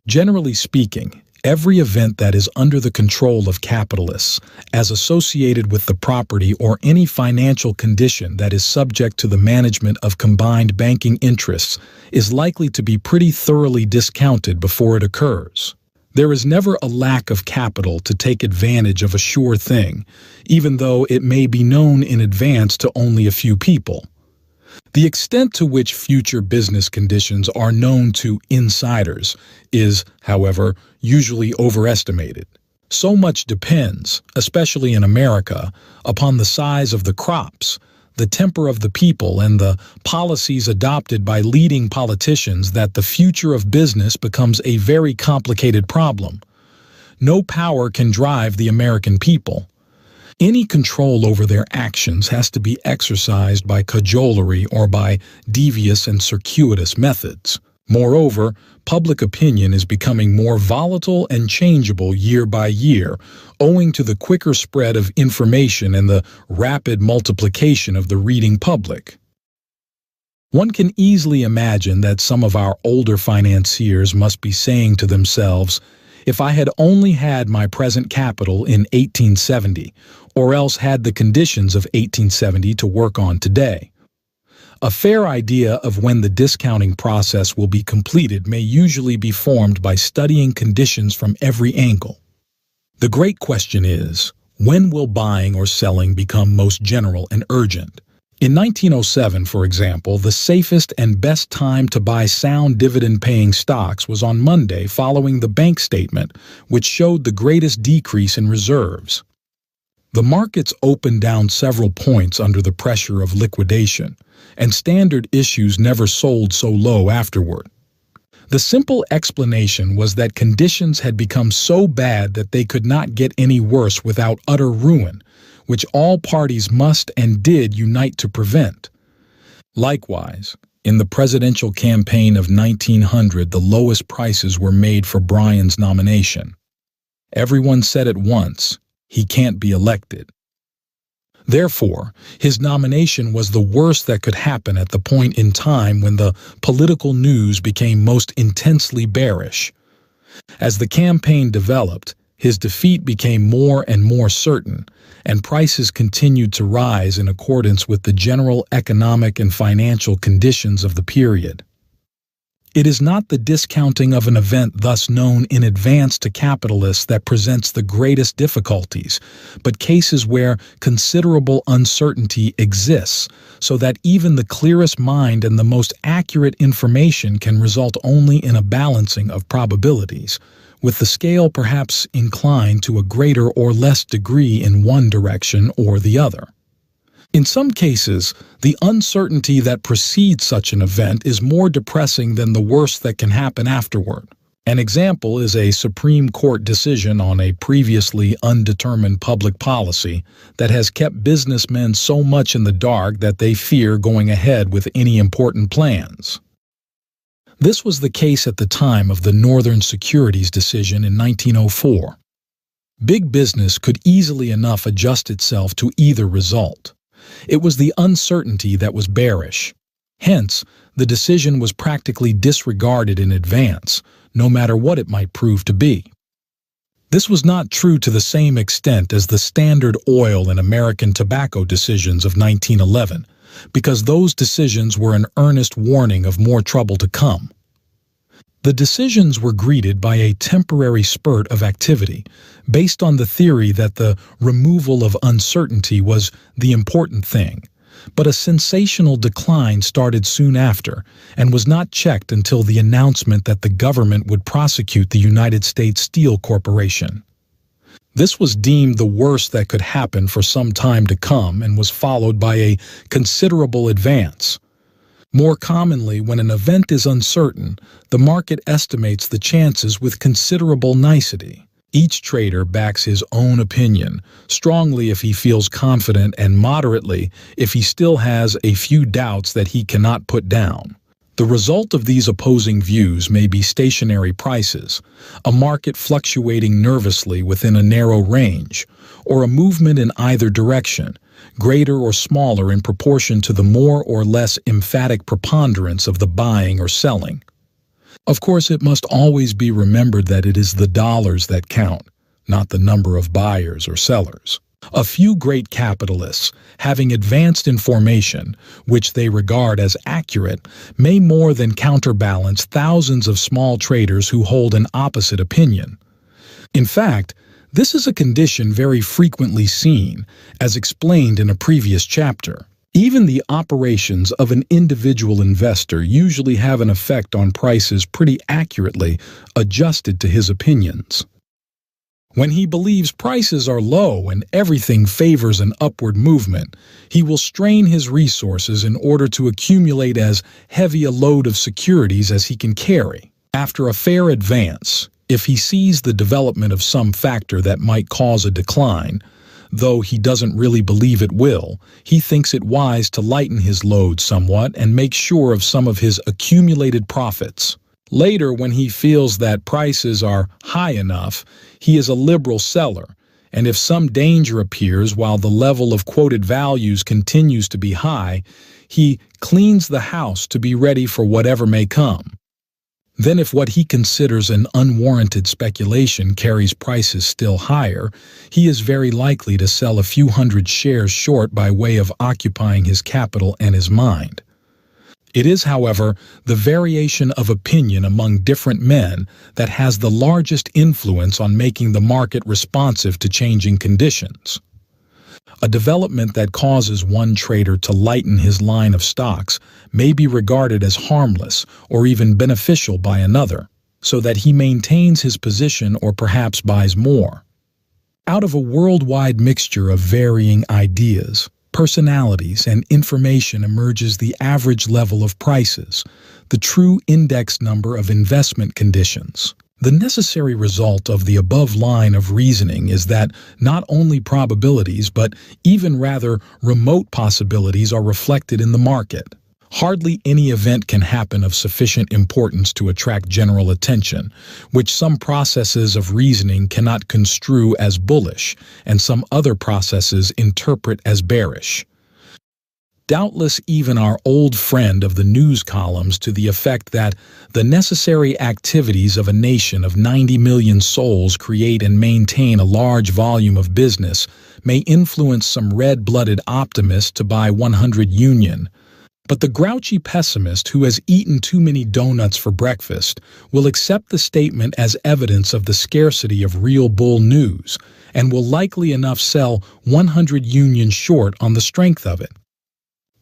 Generally speaking, Every event that is under the control of capitalists, as associated with the property or any financial condition that is subject to the management of combined banking interests, is likely to be pretty thoroughly discounted before it occurs. There is never a lack of capital to take advantage of a sure thing, even though it may be known in advance to only a few people. The extent to which future business conditions are known to insiders is, however, usually overestimated. So much depends, especially in America, upon the size of the crops, the temper of the people, and the policies adopted by leading politicians that the future of business becomes a very complicated problem. No power can drive the American people. Any control over their actions has to be exercised by cajolery or by devious and circuitous methods. Moreover, public opinion is becoming more volatile and changeable year by year, owing to the quicker spread of information and the rapid multiplication of the reading public. One can easily imagine that some of our older financiers must be saying to themselves, "If I had only had my present capital in 1870, or else had the conditions of 1870 to work on today." A fair idea of when the discounting process will be completed may usually be formed by studying conditions from every angle. The great question is, when will buying or selling become most general and urgent? In 1907, for example, the safest and best time to buy sound dividend-paying stocks was on Monday following the bank statement, which showed the greatest decrease in reserves. The markets opened down several points under the pressure of liquidation, and standard issues never sold so low afterward. The simple explanation was that conditions had become so bad that they could not get any worse without utter ruin, which all parties must and did unite to prevent. Likewise, in the presidential campaign of 1900, the lowest prices were made for Bryan's nomination. Everyone said at once, "He can't be elected." Therefore, his nomination was the worst that could happen at the point in time when the political news became most intensely bearish. As the campaign developed, his defeat became more and more certain, and prices continued to rise in accordance with the general economic and financial conditions of the period. It is not the discounting of an event thus known in advance to capitalists that presents the greatest difficulties, but cases where considerable uncertainty exists, so that even the clearest mind and the most accurate information can result only in a balancing of probabilities, with the scale perhaps inclined to a greater or less degree in one direction or the other. In some cases, the uncertainty that precedes such an event is more depressing than the worst that can happen afterward. An example is a Supreme Court decision on a previously undetermined public policy that has kept businessmen so much in the dark that they fear going ahead with any important plans. This was the case at the time of the Northern Securities decision in 1904. Big business could easily enough adjust itself to either result. It was the uncertainty that was bearish. Hence, the decision was practically disregarded in advance, no matter what it might prove to be. This was not true to the same extent as the Standard Oil and American Tobacco decisions of 1911, because those decisions were an earnest warning of more trouble to come. The decisions were greeted by a temporary spurt of activity, based on the theory that the removal of uncertainty was the important thing, but a sensational decline started soon after and was not checked until the announcement that the government would prosecute the United States Steel Corporation. This was deemed the worst that could happen for some time to come and was followed by a considerable advance. More commonly, when an event is uncertain, the market estimates the chances with considerable nicety. Each trader backs his own opinion, strongly if he feels confident and moderately if he still has a few doubts that he cannot put down. The result of these opposing views may be stationary prices, a market fluctuating nervously within a narrow range, or a movement in either direction, greater or smaller in proportion to the more or less emphatic preponderance of the buying or selling. Of course, it must always be remembered that it is the dollars that count, not the number of buyers or sellers. A few great capitalists, having advanced information, which they regard as accurate, may more than counterbalance thousands of small traders who hold an opposite opinion. In fact, this is a condition very frequently seen, as explained in a previous chapter. Even the operations of an individual investor usually have an effect on prices pretty accurately adjusted to his opinions. When he believes prices are low and everything favors an upward movement, he will strain his resources in order to accumulate as heavy a load of securities as he can carry. After a fair advance, if he sees the development of some factor that might cause a decline, though he doesn't really believe it will, he thinks it wise to lighten his load somewhat and make sure of some of his accumulated profits. Later, when he feels that prices are high enough, he is a liberal seller, and if some danger appears while the level of quoted values continues to be high, he cleans the house to be ready for whatever may come. Then if what he considers an unwarranted speculation carries prices still higher, he is very likely to sell a few hundred shares short by way of occupying his capital and his mind. It is, however, the variation of opinion among different men that has the largest influence on making the market responsive to changing conditions. A development that causes one trader to lighten his line of stocks may be regarded as harmless or even beneficial by another, so that he maintains his position or perhaps buys more. Out of a worldwide mixture of varying ideas, personalities, and information emerges the average level of prices, the true index number of investment conditions. The necessary result of the above line of reasoning is that not only probabilities, but even rather remote possibilities are reflected in the market. Hardly any event can happen of sufficient importance to attract general attention, which some processes of reasoning cannot construe as bullish, and some other processes interpret as bearish. Doubtless even our old friend of the news columns to the effect that the necessary activities of a nation of 90 million souls create and maintain a large volume of business may influence some red-blooded optimist to buy 100 Union. But the grouchy pessimist who has eaten too many donuts for breakfast will accept the statement as evidence of the scarcity of real bull news and will likely enough sell 100 Union short on the strength of it.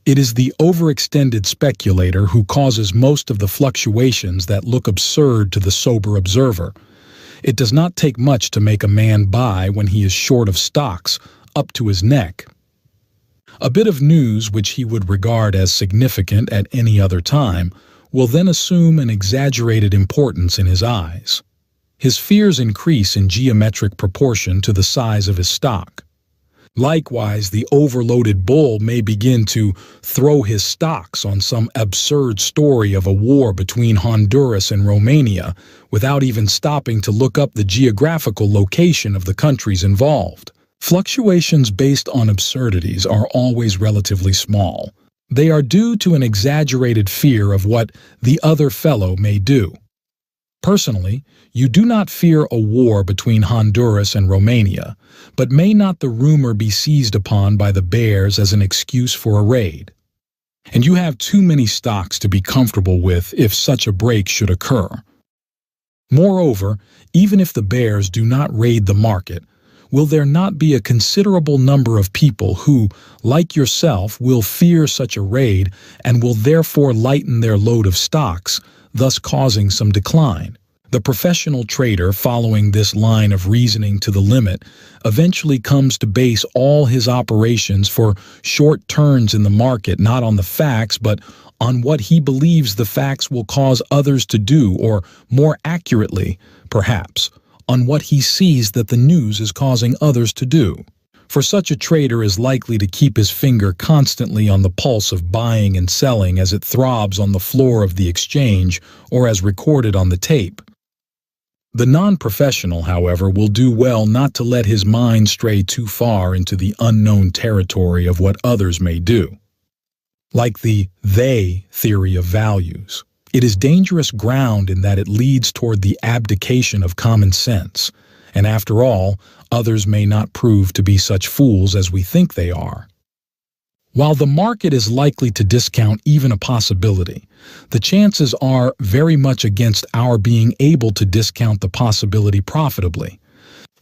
It is the overextended speculator who causes most of the fluctuations that look absurd to the sober observer. It does not take much to make a man buy when he is short of stocks up to his neck. A bit of news which he would regard as significant at any other time will then assume an exaggerated importance in his eyes. His fears increase in geometric proportion to the size of his stock. Likewise, the overloaded bull may begin to throw his stocks on some absurd story of a war between Honduras and Romania without even stopping to look up the geographical location of the countries involved. Fluctuations based on absurdities are always relatively small. They are due to an exaggerated fear of what the other fellow may do. Personally, you do not fear a war between Honduras and Romania, but may not the rumor be seized upon by the bears as an excuse for a raid? And you have too many stocks to be comfortable with if such a break should occur. Moreover, even if the bears do not raid the market, will there not be a considerable number of people who, like yourself, will fear such a raid and will therefore lighten their load of stocks, thus causing some decline? The professional trader, following this line of reasoning to the limit, eventually comes to base all his operations for short turns in the market not on the facts but on what he believes the facts will cause others to do, or more accurately, perhaps, on what he sees that the news is causing others to do. For such a trader is likely to keep his finger constantly on the pulse of buying and selling as it throbs on the floor of the exchange or as recorded on the tape. The non-professional, however, will do well not to let his mind stray too far into the unknown territory of what others may do. Like the they theory of values, It is dangerous ground in that it leads toward the abdication of common sense, and after all, others may not prove to be such fools as we think they are. While the market is likely to discount even a possibility, the chances are very much against our being able to discount the possibility profitably.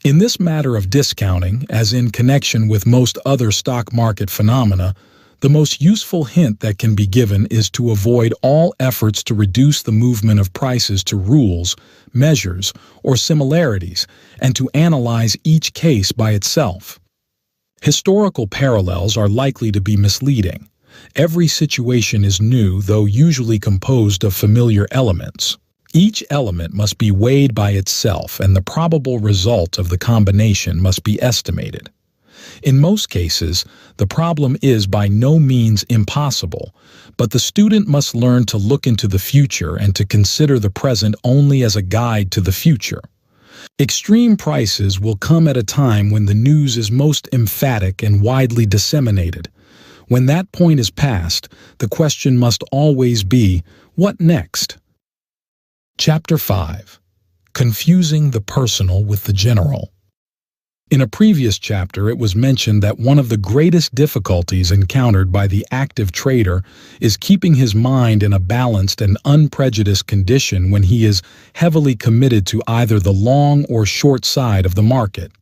In this matter of discounting, as in connection with most other stock market phenomena, the most useful hint that can be given is to avoid all efforts to reduce the movement of prices to rules, measures, or similarities, and to analyze each case by itself. Historical parallels are likely to be misleading. Every situation is new, though usually composed of familiar elements. Each element must be weighed by itself, and the probable result of the combination must be estimated. In most cases, the problem is by no means impossible, but the student must learn to look into the future and to consider the present only as a guide to the future. Extreme prices will come at a time when the news is most emphatic and widely disseminated. When that point is passed, the question must always be, what next? Chapter 5. Confusing the personal with the general. In a previous chapter, it was mentioned that one of the greatest difficulties encountered by the active trader is keeping his mind in a balanced and unprejudiced condition when he is heavily committed to either the long or short side of the market.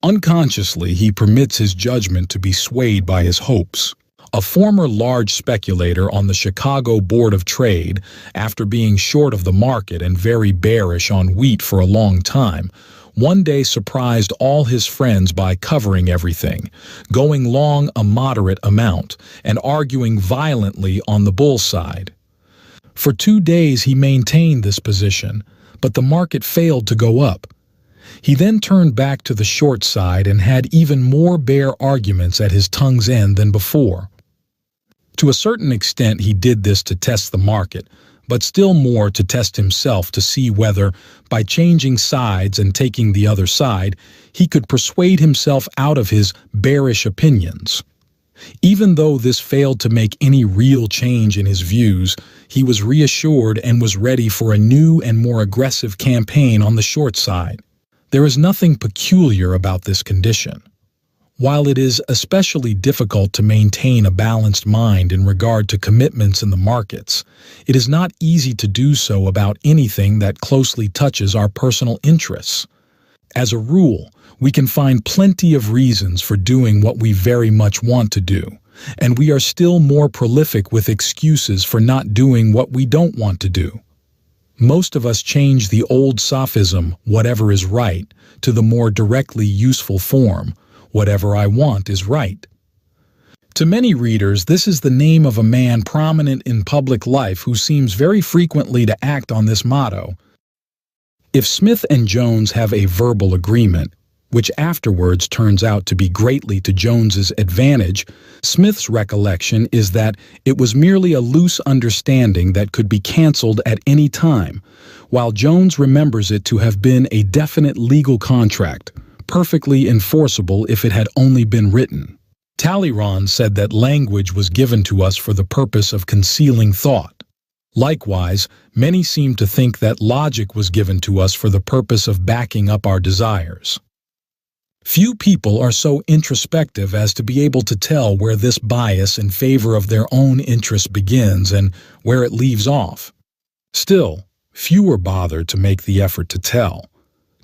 Unconsciously, he permits his judgment to be swayed by his hopes. A former large speculator on the Chicago Board of Trade, after being short of the market and very bearish on wheat for a long time, one day surprised all his friends by covering everything, going long a moderate amount, and arguing violently on the bull side. For 2 days he maintained this position, but the market failed to go up. He then turned back to the short side and had even more bear arguments at his tongue's end than before. To a certain extent he did this to test the market, but still more to test himself to see whether, by changing sides and taking the other side, he could persuade himself out of his bearish opinions. Even though this failed to make any real change in his views, he was reassured and was ready for a new and more aggressive campaign on the short side. There is nothing peculiar about this condition. While it is especially difficult to maintain a balanced mind in regard to commitments in the markets, it is not easy to do so about anything that closely touches our personal interests. As a rule, we can find plenty of reasons for doing what we very much want to do, and we are still more prolific with excuses for not doing what we don't want to do. Most of us change the old sophism, whatever is right, to the more directly useful form, whatever I want is right. To many readers, this is the name of a man prominent in public life who seems very frequently to act on this motto. If Smith and Jones have a verbal agreement, which afterwards turns out to be greatly to Jones's advantage, Smith's recollection is that it was merely a loose understanding that could be cancelled at any time, while Jones remembers it to have been a definite legal contract, perfectly enforceable if it had only been written. Talleyrand said that language was given to us for the purpose of concealing thought. Likewise, many seem to think that logic was given to us for the purpose of backing up our desires. Few people are so introspective as to be able to tell where this bias in favor of their own interest begins and where it leaves off. Still, fewer bother to make the effort to tell.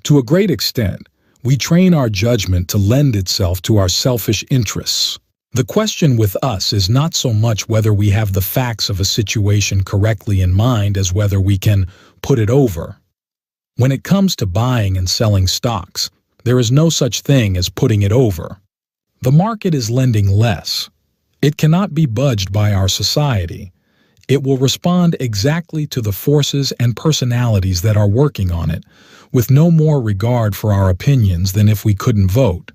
To a great extent, we train our judgment to lend itself to our selfish interests. The question with us is not so much whether we have the facts of a situation correctly in mind as whether we can put it over. When it comes to buying and selling stocks, there is no such thing as putting it over. The market is lending less. It cannot be budged by our society. It will respond exactly to the forces and personalities that are working on it, with no more regard for our opinions than if we couldn't vote.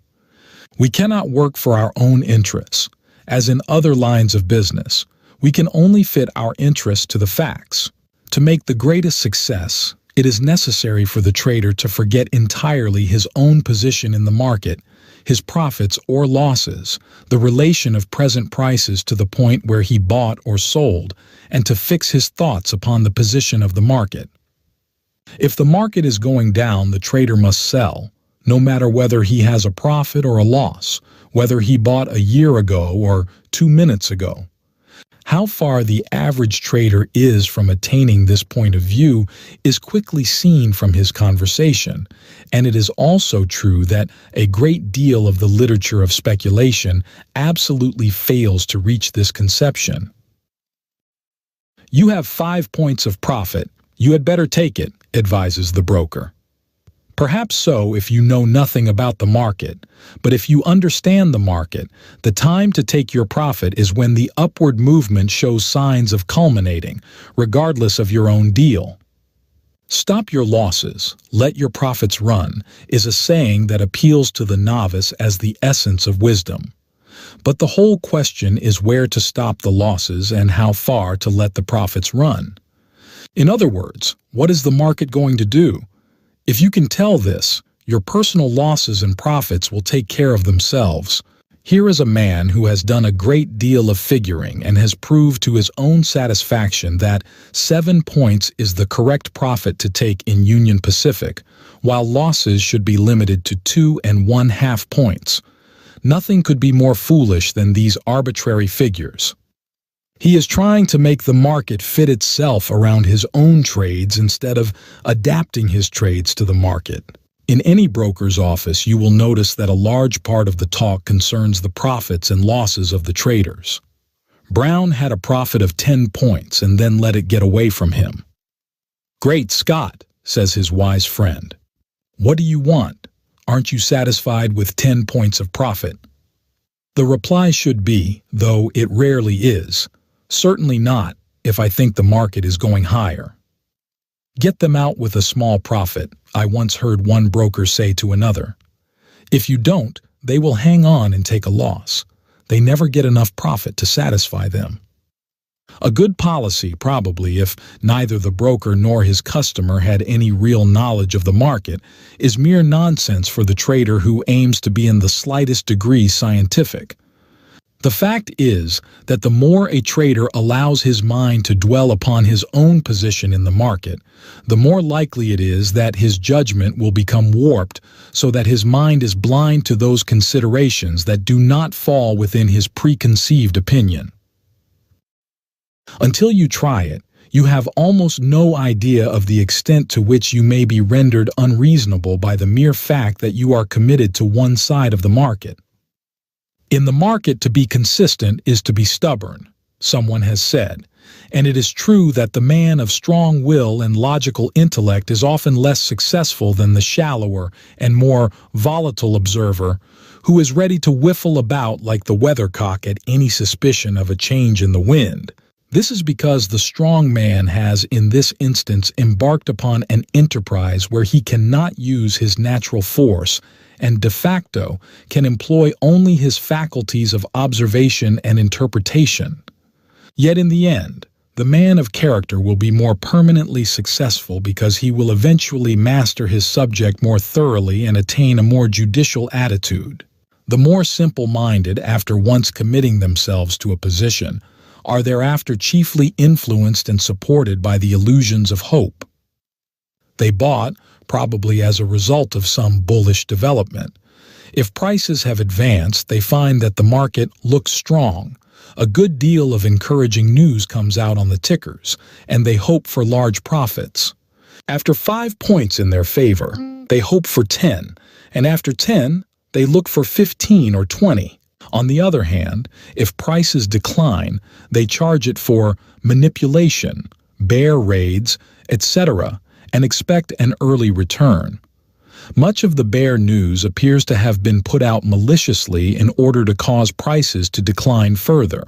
We cannot work for our own interests. As in other lines of business, we can only fit our interests to the facts. To make the greatest success, It is necessary for the trader to forget entirely his own position in the market, his profits or losses, the relation of present prices to the point where he bought or sold, and to fix his thoughts upon the position of the market. If the market is going down, the trader must sell, no matter whether he has a profit or a loss, whether he bought a year ago or 2 minutes ago. How far the average trader is from attaining this point of view is quickly seen from his conversation, and it is also true that a great deal of the literature of speculation absolutely fails to reach this conception. "You have 5 points of profit. You had better take it," advises the broker. Perhaps so if you know nothing about the market, but if you understand the market, the time to take your profit is when the upward movement shows signs of culminating, regardless of your own deal. "Stop your losses, let your profits run," is a saying that appeals to the novice as the essence of wisdom. But the whole question is where to stop the losses and how far to let the profits run. In other words, what is the market going to do? If you can tell this, your personal losses and profits will take care of themselves. Here is a man who has done a great deal of figuring and has proved to his own satisfaction that 7 points is the correct profit to take in Union Pacific, while losses should be limited to 2½ points. Nothing could be more foolish than these arbitrary figures. He is trying to make the market fit itself around his own trades instead of adapting his trades to the market. In any broker's office, you will notice that a large part of the talk concerns the profits and losses of the traders. Brown had a profit of 10 points and then let it get away from him. "Great Scott," says his wise friend. "What do you want? Aren't you satisfied with 10 points of profit?" The reply should be, though it rarely is, "Certainly not, if I think the market is going higher." "Get them out with a small profit," I once heard one broker say to another. "If you don't, they will hang on and take a loss. They never get enough profit to satisfy them." A good policy, probably, if neither the broker nor his customer had any real knowledge of the market, is mere nonsense for the trader who aims to be in the slightest degree scientific. The fact is that the more a trader allows his mind to dwell upon his own position in the market, the more likely it is that his judgment will become warped so that his mind is blind to those considerations that do not fall within his preconceived opinion. Until you try it, you have almost no idea of the extent to which you may be rendered unreasonable by the mere fact that you are committed to one side of the market. In the market, to be consistent is to be stubborn, someone has said, and it is true that the man of strong will and logical intellect is often less successful than the shallower and more volatile observer who is ready to whiffle about like the weathercock at any suspicion of a change in the wind. This is because the strong man has, in this instance, embarked upon an enterprise where he cannot use his natural force and de facto can employ only his faculties of observation and interpretation. Yet in the end, the man of character will be more permanently successful because he will eventually master his subject more thoroughly and attain a more judicial attitude. The more simple-minded, after once committing themselves to a position, are thereafter chiefly influenced and supported by the illusions of hope. They bought, probably as a result of some bullish development. If prices have advanced, they find that the market looks strong. A good deal of encouraging news comes out on the tickers, and they hope for large profits. After 5 points in their favor, they hope for 10, and after 10, they look for 15 or 20. On the other hand, if prices decline, they charge it for manipulation, bear raids, etc., and expect an early return. Much of the bear news appears to have been put out maliciously in order to cause prices to decline further.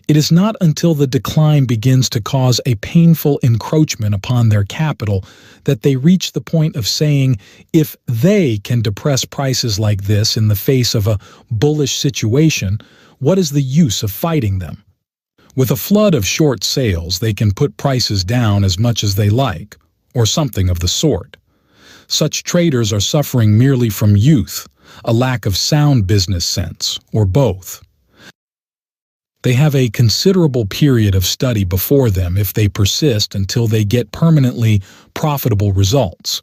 It is not until the decline begins to cause a painful encroachment upon their capital that they reach the point of saying, if they can depress prices like this in the face of a bullish situation, what is the use of fighting them? With a flood of short sales, they can put prices down as much as they like. or something of the sort. Such traders are suffering merely from youth, a lack of sound business sense, or both. They have a considerable period of study before them if they persist until they get permanently profitable results.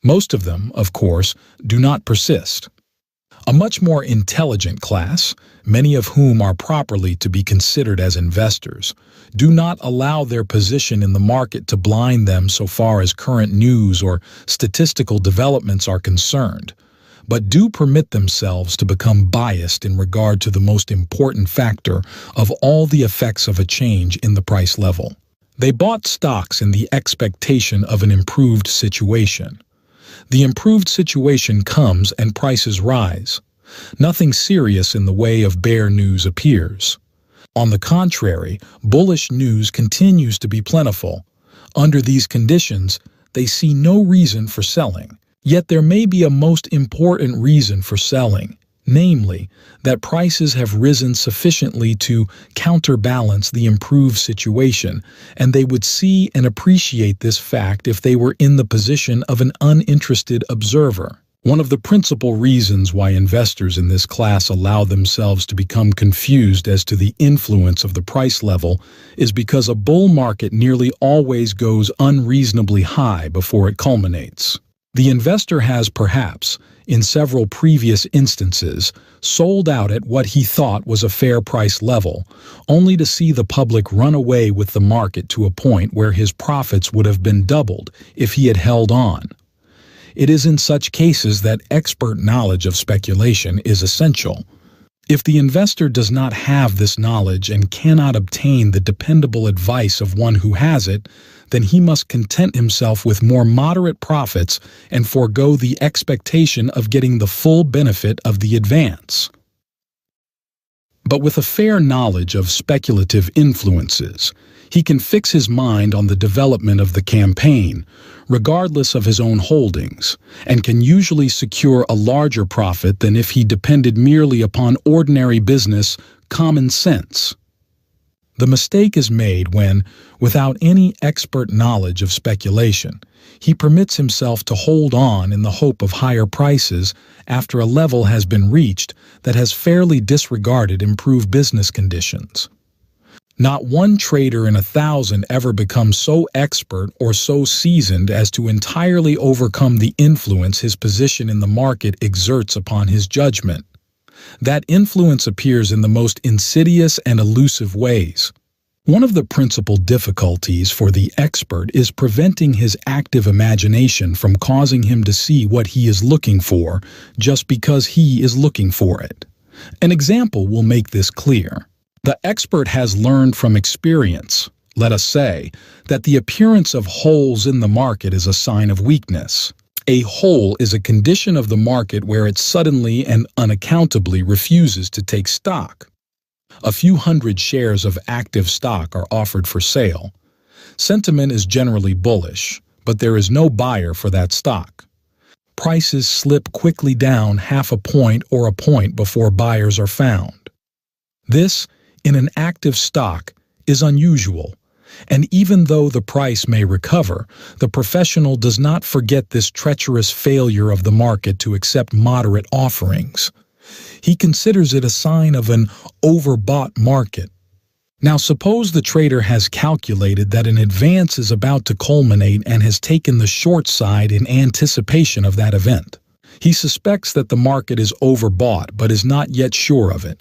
Most of them, of course, do not persist. A much more intelligent class, many of whom are properly to be considered as investors, do not allow their position in the market to blind them so far as current news or statistical developments are concerned, but do permit themselves to become biased in regard to the most important factor of all the effects of a change in the price level. They bought stocks in the expectation of an improved situation. The improved situation comes and prices rise. Nothing serious in the way of bear news appears. On the contrary, bullish news continues to be plentiful. Under these conditions, they see no reason for selling. Yet there may be a most important reason for selling, namely, that prices have risen sufficiently to counterbalance the improved situation, and they would see and appreciate this fact if they were in the position of an uninterested observer. One of the principal reasons why investors in this class allow themselves to become confused as to the influence of the price level is because a bull market nearly always goes unreasonably high before it culminates. The investor has perhaps, in several previous instances, sold out at what he thought was a fair price level, only to see the public run away with the market to a point where his profits would have been doubled if he had held on. It is in such cases that expert knowledge of speculation is essential. If the investor does not have this knowledge and cannot obtain the dependable advice of one who has it, then he must content himself with more moderate profits and forego the expectation of getting the full benefit of the advance. But with a fair knowledge of speculative influences, he can fix his mind on the development of the campaign, regardless of his own holdings, and can usually secure a larger profit than if he depended merely upon ordinary business common sense. The mistake is made when, without any expert knowledge of speculation, he permits himself to hold on in the hope of higher prices after a level has been reached that has fairly disregarded improved business conditions. Not one trader in 1,000 ever becomes so expert or so seasoned as to entirely overcome the influence his position in the market exerts upon his judgment. That influence appears in the most insidious and elusive ways. One of the principal difficulties for the expert is preventing his active imagination from causing him to see what he is looking for just because he is looking for it. An example will make this clear. The expert has learned from experience, let us say, that the appearance of holes in the market is a sign of weakness. A hole is a condition of the market where it suddenly and unaccountably refuses to take stock. A few hundred shares of active stock are offered for sale. Sentiment is generally bullish, but there is no buyer for that stock. Prices slip quickly down half a point or a point before buyers are found. This, in an active stock, is unusual. And even though the price may recover, the professional does not forget this treacherous failure of the market to accept moderate offerings. He considers it a sign of an overbought market. Now suppose the trader has calculated that an advance is about to culminate and has taken the short side in anticipation of that event. He suspects that the market is overbought but is not yet sure of it.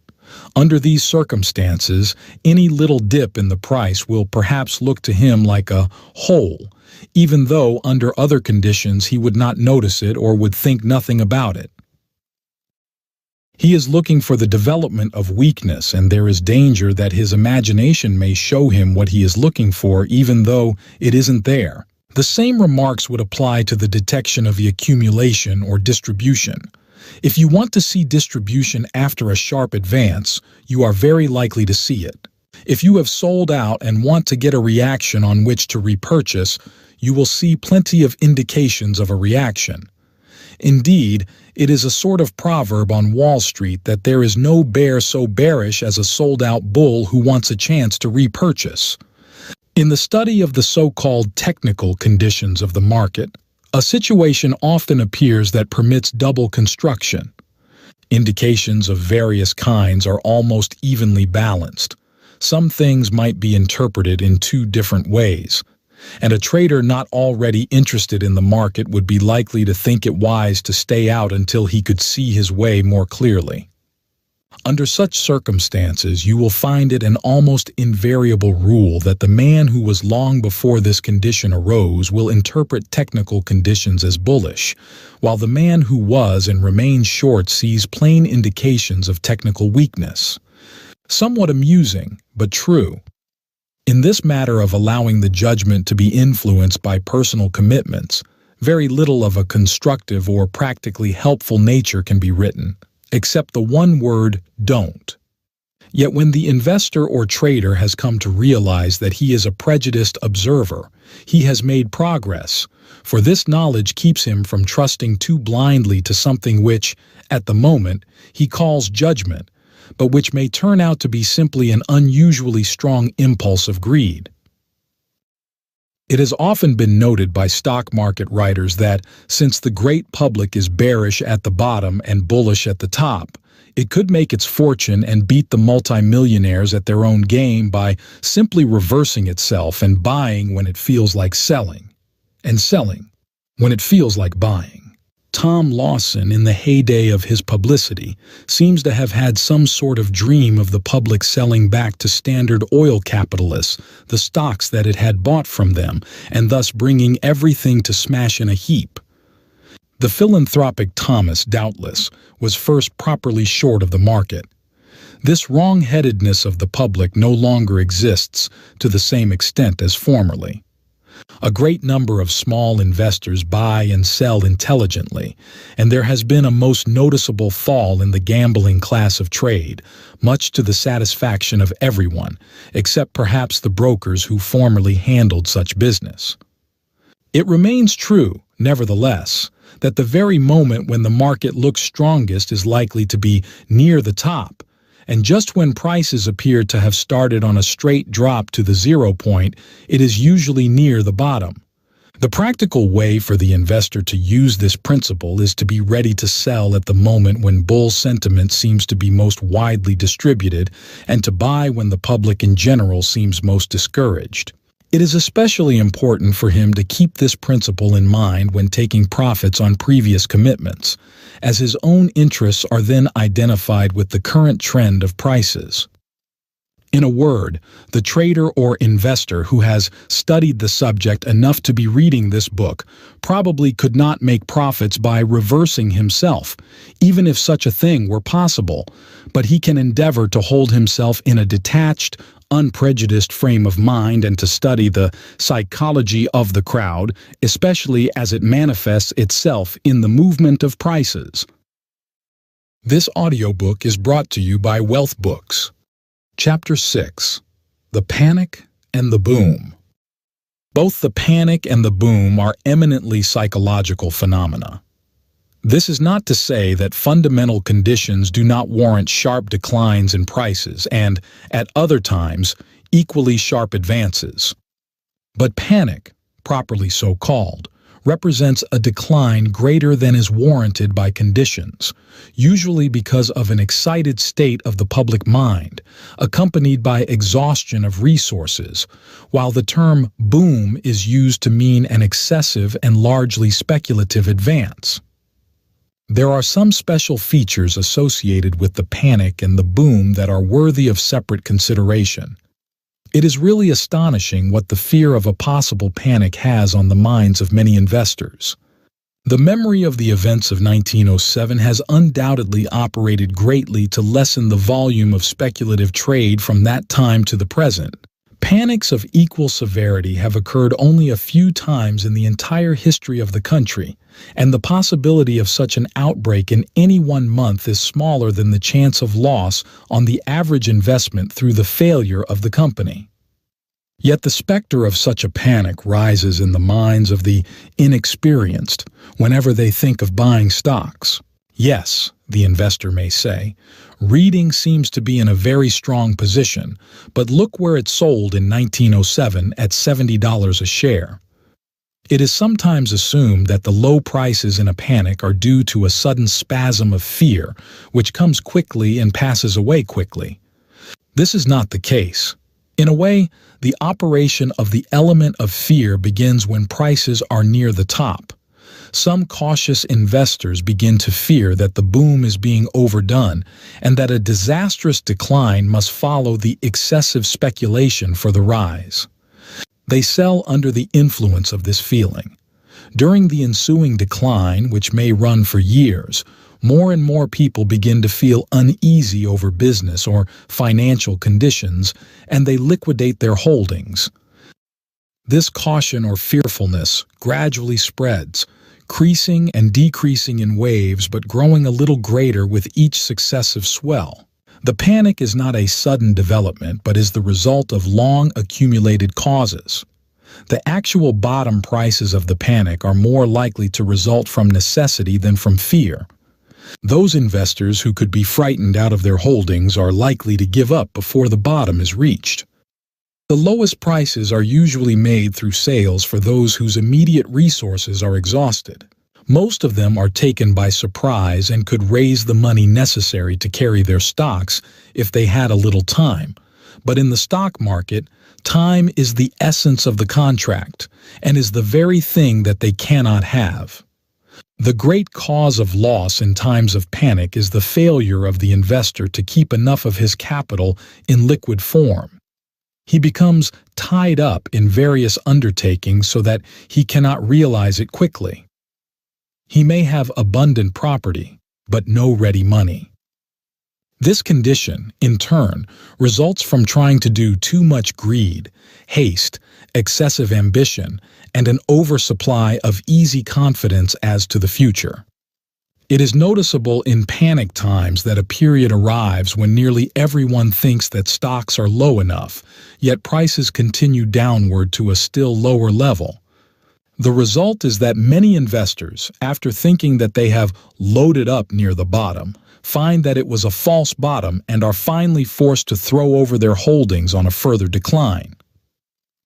Under these circumstances, any little dip in the price will perhaps look to him like a hole, even though under other conditions he would not notice it or would think nothing about it. He is looking for the development of weakness, and there is danger that his imagination may show him what he is looking for even though it isn't there. The same remarks would apply to the detection of the accumulation or distribution. If you want to see distribution after a sharp advance, you are very likely to see it. If you have sold out and want to get a reaction on which to repurchase, you will see plenty of indications of a reaction. Indeed, it is a sort of proverb on Wall Street that there is no bear so bearish as a sold-out bull who wants a chance to repurchase. In the study of the so-called technical conditions of the market, a situation often appears that permits double construction. Indications of various kinds are almost evenly balanced. Some things might be interpreted in two different ways, and a trader not already interested in the market would be likely to think it wise to stay out until he could see his way more clearly. Under such circumstances, you will find it an almost invariable rule that the man who was long before this condition arose will interpret technical conditions as bullish, while the man who was and remains short sees plain indications of technical weakness. Somewhat amusing, but true. In this matter of allowing the judgment to be influenced by personal commitments, very little of a constructive or practically helpful nature can be written, except the one word, don't. Yet when the investor or trader has come to realize that he is a prejudiced observer, he has made progress, for this knowledge keeps him from trusting too blindly to something which, at the moment, he calls judgment, but which may turn out to be simply an unusually strong impulse of greed. It has often been noted by stock market writers that, since the great public is bearish at the bottom and bullish at the top, it could make its fortune and beat the multimillionaires at their own game by simply reversing itself and buying when it feels like selling, and selling when it feels like buying. Tom Lawson, in the heyday of his publicity, seems to have had some sort of dream of the public selling back to Standard Oil capitalists the stocks that it had bought from them, and thus bringing everything to smash in a heap. The philanthropic Thomas, doubtless, was first properly short of the market. This wrong-headedness of the public no longer exists to the same extent as formerly. A great number of small investors buy and sell intelligently, and there has been a most noticeable fall in the gambling class of trade, much to the satisfaction of everyone, except perhaps the brokers who formerly handled such business. It remains true, nevertheless, that the very moment when the market looks strongest is likely to be near the top, and just when prices appear to have started on a straight drop to the 0 point, it is usually near the bottom. The practical way for the investor to use this principle is to be ready to sell at the moment when bull sentiment seems to be most widely distributed, and to buy when the public in general seems most discouraged. It is especially important for him to keep this principle in mind when taking profits on previous commitments, as his own interests are then identified with the current trend of prices. In a word, the trader or investor who has studied the subject enough to be reading this book probably could not make profits by reversing himself, even if such a thing were possible, but he can endeavor to hold himself in a detached, unprejudiced frame of mind and to study the psychology of the crowd, especially as it manifests itself in the movement of prices. This audiobook is brought to you by Wealth Books. Chapter 6. The Panic and the Boom. Both the panic and the boom are eminently psychological phenomena. This is not to say that fundamental conditions do not warrant sharp declines in prices and, at other times, equally sharp advances. But panic, properly so called, represents a decline greater than is warranted by conditions, usually because of an excited state of the public mind, accompanied by exhaustion of resources, while the term boom is used to mean an excessive and largely speculative advance. There are some special features associated with the panic and the boom that are worthy of separate consideration. It is really astonishing what the fear of a possible panic has on the minds of many investors. The memory of the events of 1907 has undoubtedly operated greatly to lessen the volume of speculative trade from that time to the present. Panics of equal severity have occurred only a few times in the entire history of the country, and the possibility of such an outbreak in any one month is smaller than the chance of loss on the average investment through the failure of the company. Yet the specter of such a panic rises in the minds of the inexperienced whenever they think of buying stocks. Yes, the investor may say, reading seems to be in a very strong position, but look where it sold in 1907 at $70 a share. It is sometimes assumed that the low prices in a panic are due to a sudden spasm of fear, which comes quickly and passes away quickly. This is not the case. In a way, the operation of the element of fear begins when prices are near the top. Some cautious investors begin to fear that the boom is being overdone and that a disastrous decline must follow the excessive speculation for the rise. They sell under the influence of this feeling. During the ensuing decline, which may run for years, more and more people begin to feel uneasy over business or financial conditions, and they liquidate their holdings. This caution or fearfulness gradually spreads, increasing and decreasing in waves but growing a little greater with each successive swell. The panic is not a sudden development but is the result of long-accumulated causes. The actual bottom prices of the panic are more likely to result from necessity than from fear. Those investors who could be frightened out of their holdings are likely to give up before the bottom is reached. The lowest prices are usually made through sales for those whose immediate resources are exhausted. Most of them are taken by surprise and could raise the money necessary to carry their stocks if they had a little time. But in the stock market, time is the essence of the contract and is the very thing that they cannot have. The great cause of loss in times of panic is the failure of the investor to keep enough of his capital in liquid form. He becomes tied up in various undertakings so that he cannot realize it quickly. He may have abundant property, but no ready money. This condition, in turn, results from trying to do too much greed, haste, excessive ambition, and an oversupply of easy confidence as to the future. It is noticeable in panic times that a period arrives when nearly everyone thinks that stocks are low enough, yet prices continue downward to a still lower level. The result is that many investors, after thinking that they have loaded up near the bottom, find that it was a false bottom and are finally forced to throw over their holdings on a further decline.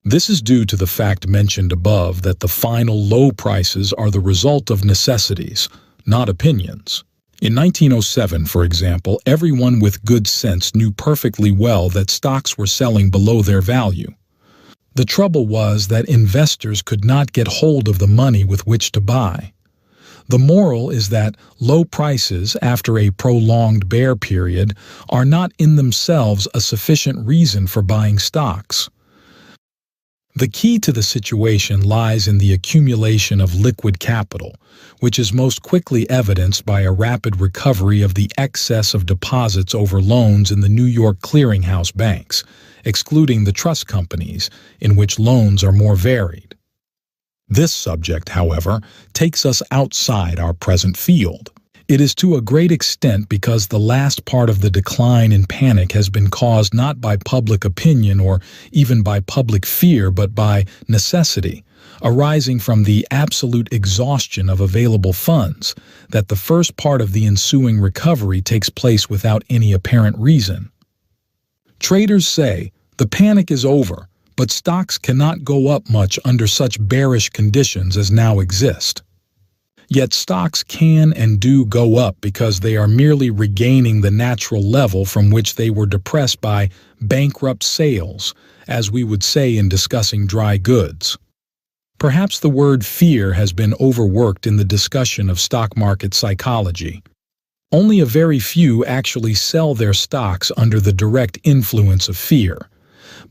This is due to the fact mentioned above that the final low prices are the result of necessities, not opinions. In 1907, for example, everyone with good sense knew perfectly well that stocks were selling below their value. The trouble was that investors could not get hold of the money with which to buy. The moral is that low prices after a prolonged bear period are not in themselves a sufficient reason for buying stocks. The key to the situation lies in the accumulation of liquid capital, which is most quickly evidenced by a rapid recovery of the excess of deposits over loans in the New York clearinghouse banks, excluding the trust companies, in which loans are more varied. This subject, however, takes us outside our present field. It is to a great extent because the last part of the decline in panic has been caused not by public opinion or even by public fear, but by necessity, arising from the absolute exhaustion of available funds, that the first part of the ensuing recovery takes place without any apparent reason. Traders say, the panic is over, but stocks cannot go up much under such bearish conditions as now exist. Yet stocks can and do go up because they are merely regaining the natural level from which they were depressed by bankrupt sales, as we would say in discussing dry goods. Perhaps the word fear has been overworked in the discussion of stock market psychology. Only a very few actually sell their stocks under the direct influence of fear.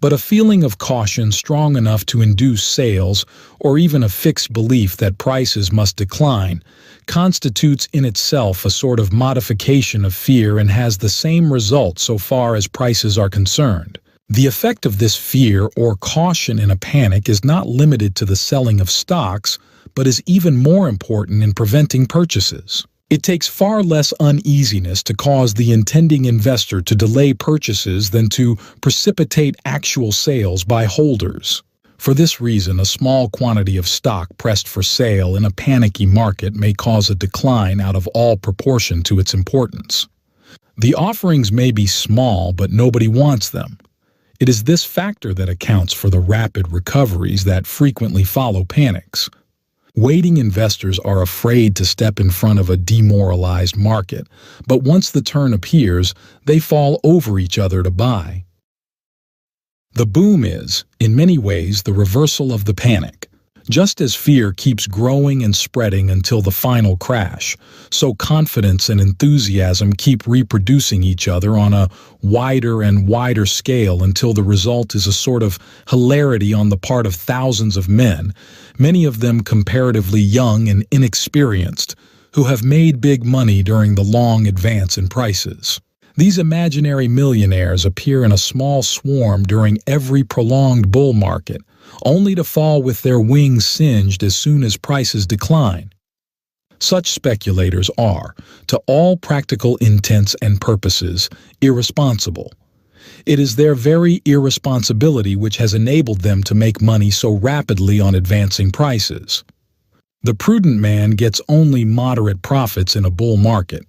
But a feeling of caution strong enough to induce sales, or even a fixed belief that prices must decline, constitutes in itself a sort of modification of fear and has the same result so far as prices are concerned. The effect of this fear or caution in a panic is not limited to the selling of stocks, but is even more important in preventing purchases. It takes far less uneasiness to cause the intending investor to delay purchases than to precipitate actual sales by holders. For this reason, a small quantity of stock pressed for sale in a panicky market may cause a decline out of all proportion to its importance. The offerings may be small, but nobody wants them. It is this factor that accounts for the rapid recoveries that frequently follow panics. Waiting investors are afraid to step in front of a demoralized market, but once the turn appears, they fall over each other to buy. The boom is, in many ways, the reversal of the panic. Just as fear keeps growing and spreading until the final crash, so confidence and enthusiasm keep reproducing each other on a wider and wider scale until the result is a sort of hilarity on the part of thousands of men, many of them comparatively young and inexperienced, who have made big money during the long advance in prices. These imaginary millionaires appear in a small swarm during every prolonged bull market, only to fall with their wings singed as soon as prices decline. Such speculators are, to all practical intents and purposes, irresponsible. It is their very irresponsibility which has enabled them to make money so rapidly on advancing prices. The prudent man gets only moderate profits in a bull market.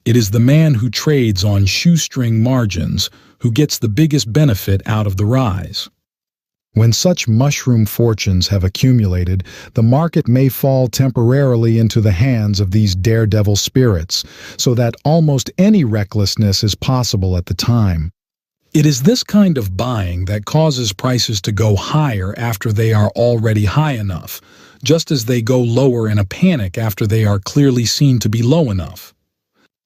It is the man who trades on shoestring margins who gets the biggest benefit out of the rise. When such mushroom fortunes have accumulated, the market may fall temporarily into the hands of these daredevil spirits, so that almost any recklessness is possible at the time. It is this kind of buying that causes prices to go higher after they are already high enough, just as they go lower in a panic after they are clearly seen to be low enough.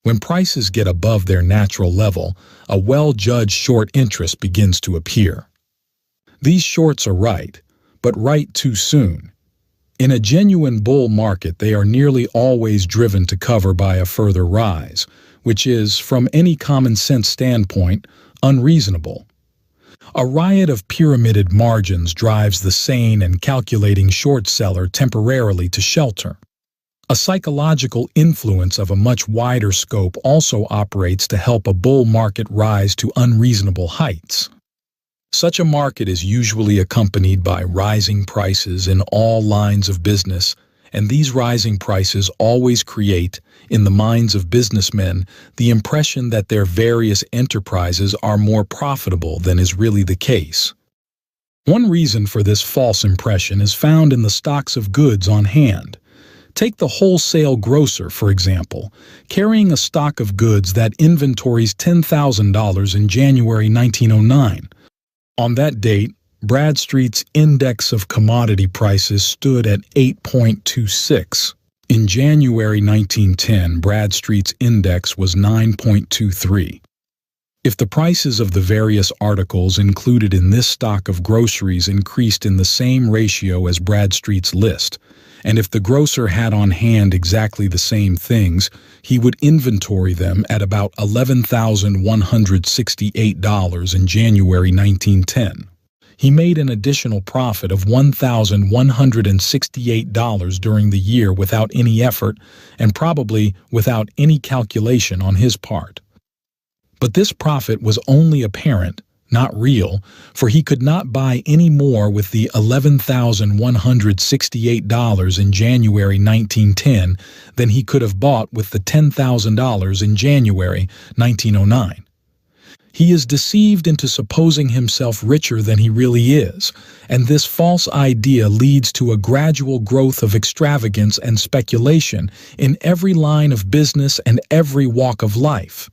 When prices get above their natural level, a well-judged short interest begins to appear. These shorts are right, but right too soon. In a genuine bull market, they are nearly always driven to cover by a further rise, which is, from any common-sense standpoint, unreasonable. A riot of pyramided margins drives the sane and calculating short seller temporarily to shelter. A psychological influence of a much wider scope also operates to help a bull market rise to unreasonable heights. Such a market is usually accompanied by rising prices in all lines of business, and these rising prices always create, in the minds of businessmen, the impression that their various enterprises are more profitable than is really the case. One reason for this false impression is found in the stocks of goods on hand. Take the wholesale grocer, for example, carrying a stock of goods that inventories $10,000 in January 1909. On that date, Bradstreet's index of commodity prices stood at 8.26. In January 1910, Bradstreet's index was 9.23. If the prices of the various articles included in this stock of groceries increased in the same ratio as Bradstreet's list, and if the grocer had on hand exactly the same things, he would inventory them at about $11,168 in January 1910. He made an additional profit of $1,168 during the year without any effort and probably without any calculation on his part. But this profit was only apparent, not real, for he could not buy any more with the $11,168 in January 1910 than he could have bought with the $10,000 in January 1909. He is deceived into supposing himself richer than he really is, and this false idea leads to a gradual growth of extravagance and speculation in every line of business and every walk of life.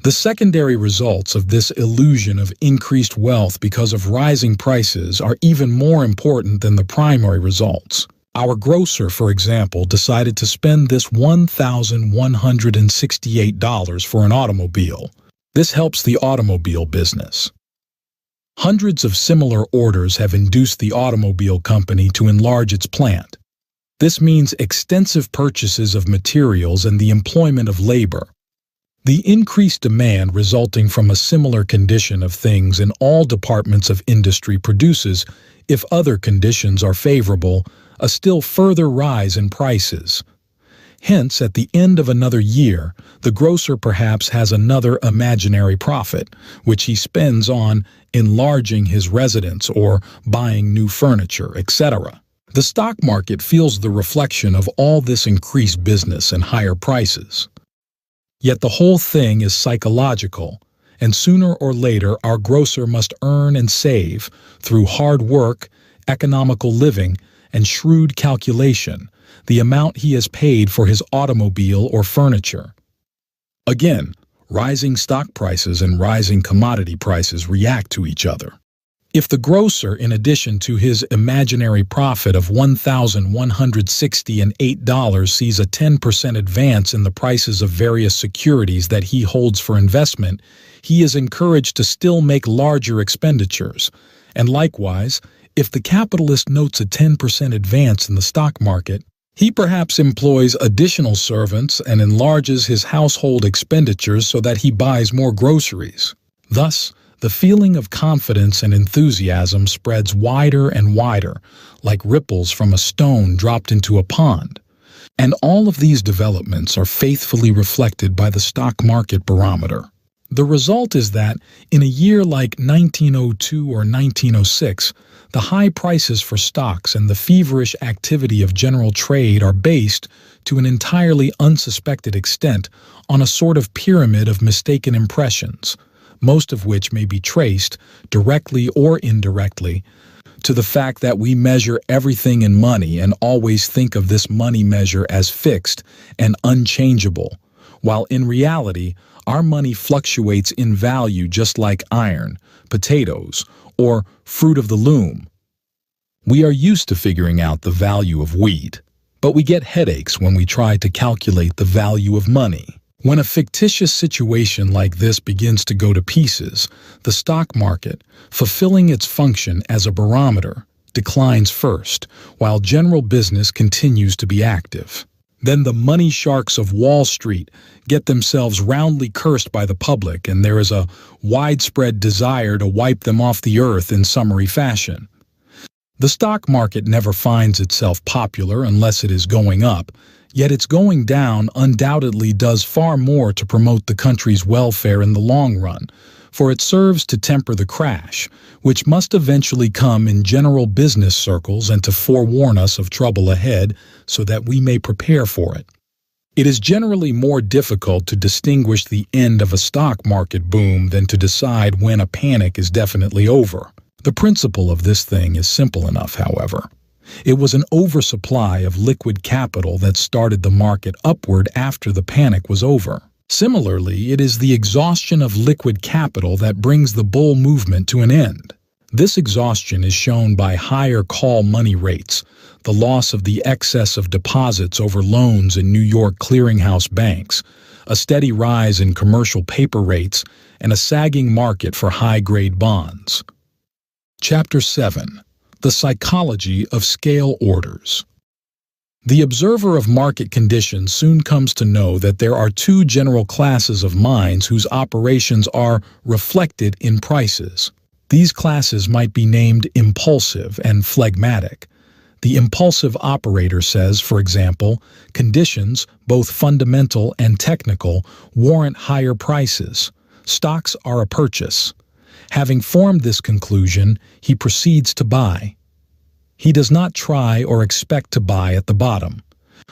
The secondary results of this illusion of increased wealth because of rising prices are even more important than the primary results. Our grocer, for example, decided to spend this $1,168 for an automobile. This helps the automobile business. Hundreds of similar orders have induced the automobile company to enlarge its plant. This means extensive purchases of materials and the employment of labor. The increased demand resulting from a similar condition of things in all departments of industry produces, if other conditions are favorable, a still further rise in prices. Hence, at the end of another year, the grocer perhaps has another imaginary profit, which he spends on enlarging his residence or buying new furniture, etc. The stock market feels the reflection of all this increased business and higher prices. Yet the whole thing is psychological, and sooner or later our grocer must earn and save, through hard work, economical living, and shrewd calculation, the amount he has paid for his automobile or furniture. Again, rising stock prices and rising commodity prices react to each other. If the grocer, in addition to his imaginary profit of $1,168, sees a 10% advance in the prices of various securities that he holds for investment, he is encouraged to still make larger expenditures. And likewise, if the capitalist notes a 10% advance in the stock market, he perhaps employs additional servants and enlarges his household expenditures so that he buys more groceries. Thus, the feeling of confidence and enthusiasm spreads wider and wider, like ripples from a stone dropped into a pond. And all of these developments are faithfully reflected by the stock market barometer. The result is that, in a year like 1902 or 1906, the high prices for stocks and the feverish activity of general trade are based, to an entirely unsuspected extent, on a sort of pyramid of mistaken impressions, most of which may be traced, directly or indirectly, to the fact that we measure everything in money and always think of this money measure as fixed and unchangeable, while in reality our money fluctuates in value just like iron, potatoes, or fruit of the loom. We are used to figuring out the value of wheat, but we get headaches when we try to calculate the value of money. When a fictitious situation like this begins to go to pieces, the stock market, fulfilling its function as a barometer, declines first, while general business continues to be active. Then the money sharks of Wall Street get themselves roundly cursed by the public, and there is a widespread desire to wipe them off the earth in summary fashion. The stock market never finds itself popular unless it is going up, yet its going down undoubtedly does far more to promote the country's welfare in the long run, for it serves to temper the crash, which must eventually come in general business circles and to forewarn us of trouble ahead so that we may prepare for it. It is generally more difficult to distinguish the end of a stock market boom than to decide when a panic is definitely over. The principle of this thing is simple enough, however. It was an oversupply of liquid capital that started the market upward after the panic was over. Similarly, it is the exhaustion of liquid capital that brings the bull movement to an end. This exhaustion is shown by higher call money rates, the loss of the excess of deposits over loans in New York clearinghouse banks, a steady rise in commercial paper rates, and a sagging market for high-grade bonds. Chapter 7. The Psychology of Scale Orders. The observer of market conditions soon comes to know that there are two general classes of minds whose operations are reflected in prices. These classes might be named impulsive and phlegmatic. The impulsive operator says, for example, conditions, both fundamental and technical, warrant higher prices. Stocks are a purchase. Having formed this conclusion, he proceeds to buy. He does not try or expect to buy at the bottom.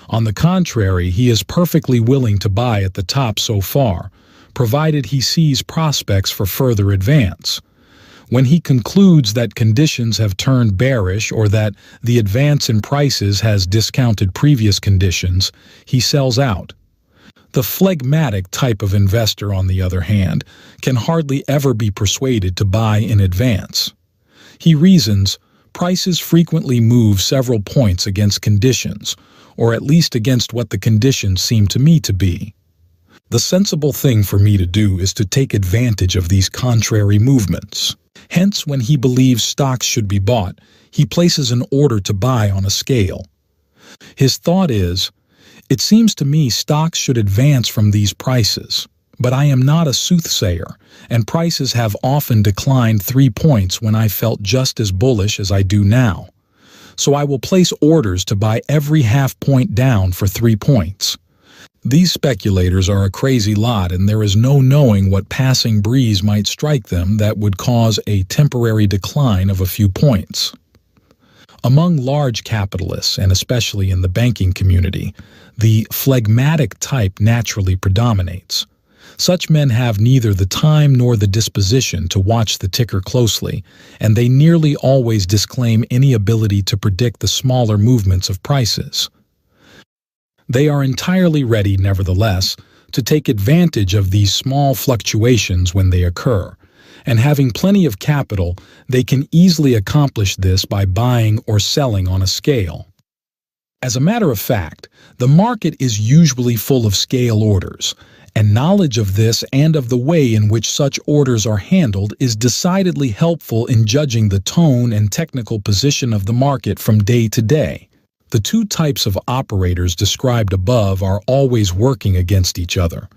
On the contrary, he is perfectly willing to buy at the top so far, provided he sees prospects for further advance. When he concludes that conditions have turned bearish or that the advance in prices has discounted previous conditions, he sells out. The phlegmatic type of investor, on the other hand, can hardly ever be persuaded to buy in advance. He reasons, prices frequently move several points against conditions, or at least against what the conditions seem to me to be. The sensible thing for me to do is to take advantage of these contrary movements. Hence, when he believes stocks should be bought, he places an order to buy on a scale. His thought is, it seems to me stocks should advance from these prices, but I am not a soothsayer, and prices have often declined 3 points when I felt just as bullish as I do now. so I will place orders to buy every half point down for 3 points. These speculators are a crazy lot, and there is no knowing what passing breeze might strike them that would cause a temporary decline of a few points. Among large capitalists, and especially in the banking community, the phlegmatic type naturally predominates. Such men have neither the time nor the disposition to watch the ticker closely, and they nearly always disclaim any ability to predict the smaller movements of prices. They are entirely ready, nevertheless, to take advantage of these small fluctuations when they occur, and having plenty of capital, they can easily accomplish this by buying or selling on a scale. As a matter of fact, the market is usually full of scale orders, and knowledge of this and of the way in which such orders are handled is decidedly helpful in judging the tone and technical position of the market from day to day. The two types of operators described above are always working against each other.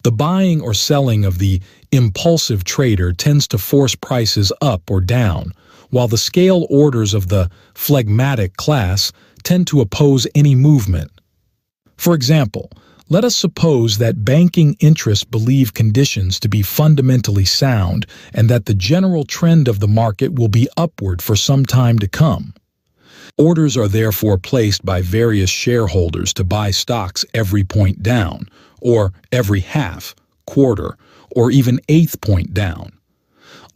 The buying or selling of the impulsive trader tends to force prices up or down, while the scale orders of the phlegmatic class tend to oppose any movement. For example, let us suppose that banking interests believe conditions to be fundamentally sound and that the general trend of the market will be upward for some time to come. Orders are therefore placed by various shareholders to buy stocks every point down, or every half, quarter, or even eighth point down.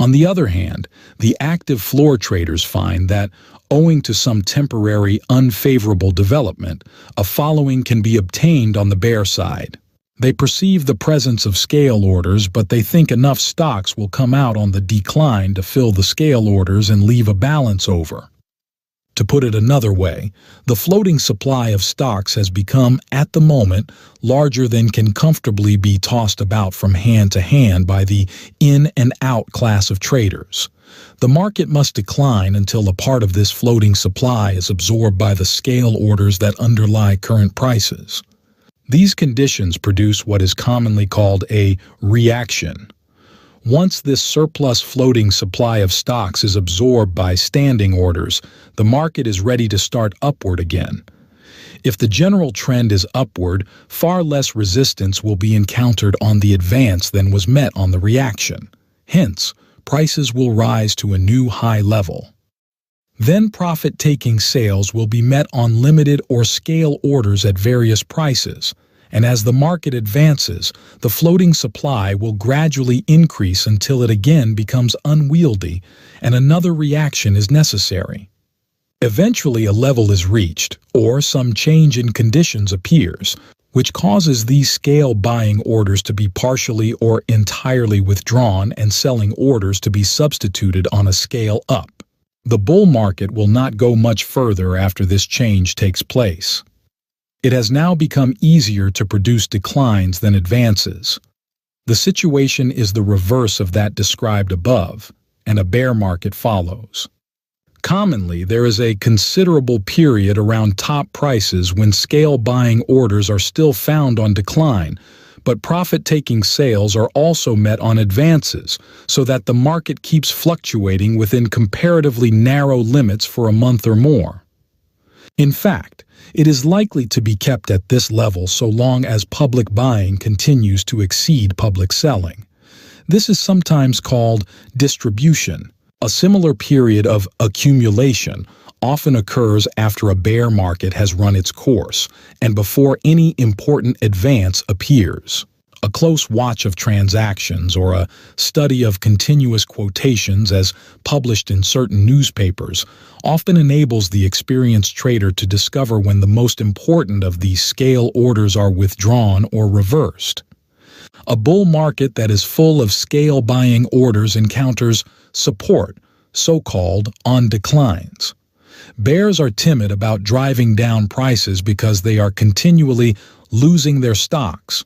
On the other hand, the active floor traders find that, owing to some temporary unfavorable development, a following can be obtained on the bear side. They perceive the presence of scale orders, but they think enough stocks will come out on the decline to fill the scale orders and leave a balance over. To put it another way, the floating supply of stocks has become, at the moment, larger than can comfortably be tossed about from hand to hand by the in and out class of traders. The market must decline until a part of this floating supply is absorbed by the scale orders that underlie current prices. These conditions produce what is commonly called a reaction. Once this surplus floating supply of stocks is absorbed by standing orders, the market is ready to start upward again. If the general trend is upward, far less resistance will be encountered on the advance than was met on the reaction. Hence, prices will rise to a new high level. Then profit-taking sales will be met on limited or scale orders at various prices, and as the market advances, the floating supply will gradually increase until it again becomes unwieldy, and another reaction is necessary. Eventually a level is reached, or some change in conditions appears, which causes these scale buying orders to be partially or entirely withdrawn and selling orders to be substituted on a scale up. The bull market will not go much further after this change takes place. It has now become easier to produce declines than advances. The situation is the reverse of that described above, and a bear market follows. Commonly, there is a considerable period around top prices when scale buying orders are still found on decline, but profit-taking sales are also met on advances, so that the market keeps fluctuating within comparatively narrow limits for a month or more. In fact, it is likely to be kept at this level so long as public buying continues to exceed public selling. This is sometimes called distribution. A similar period of accumulation often occurs after a bear market has run its course and before any important advance appears. A close watch of transactions or a study of continuous quotations as published in certain newspapers often enables the experienced trader to discover when the most important of these scale orders are withdrawn or reversed. A bull market that is full of scale buying orders encounters support, so-called on declines. Bears are timid about driving down prices because they are continually losing their stocks.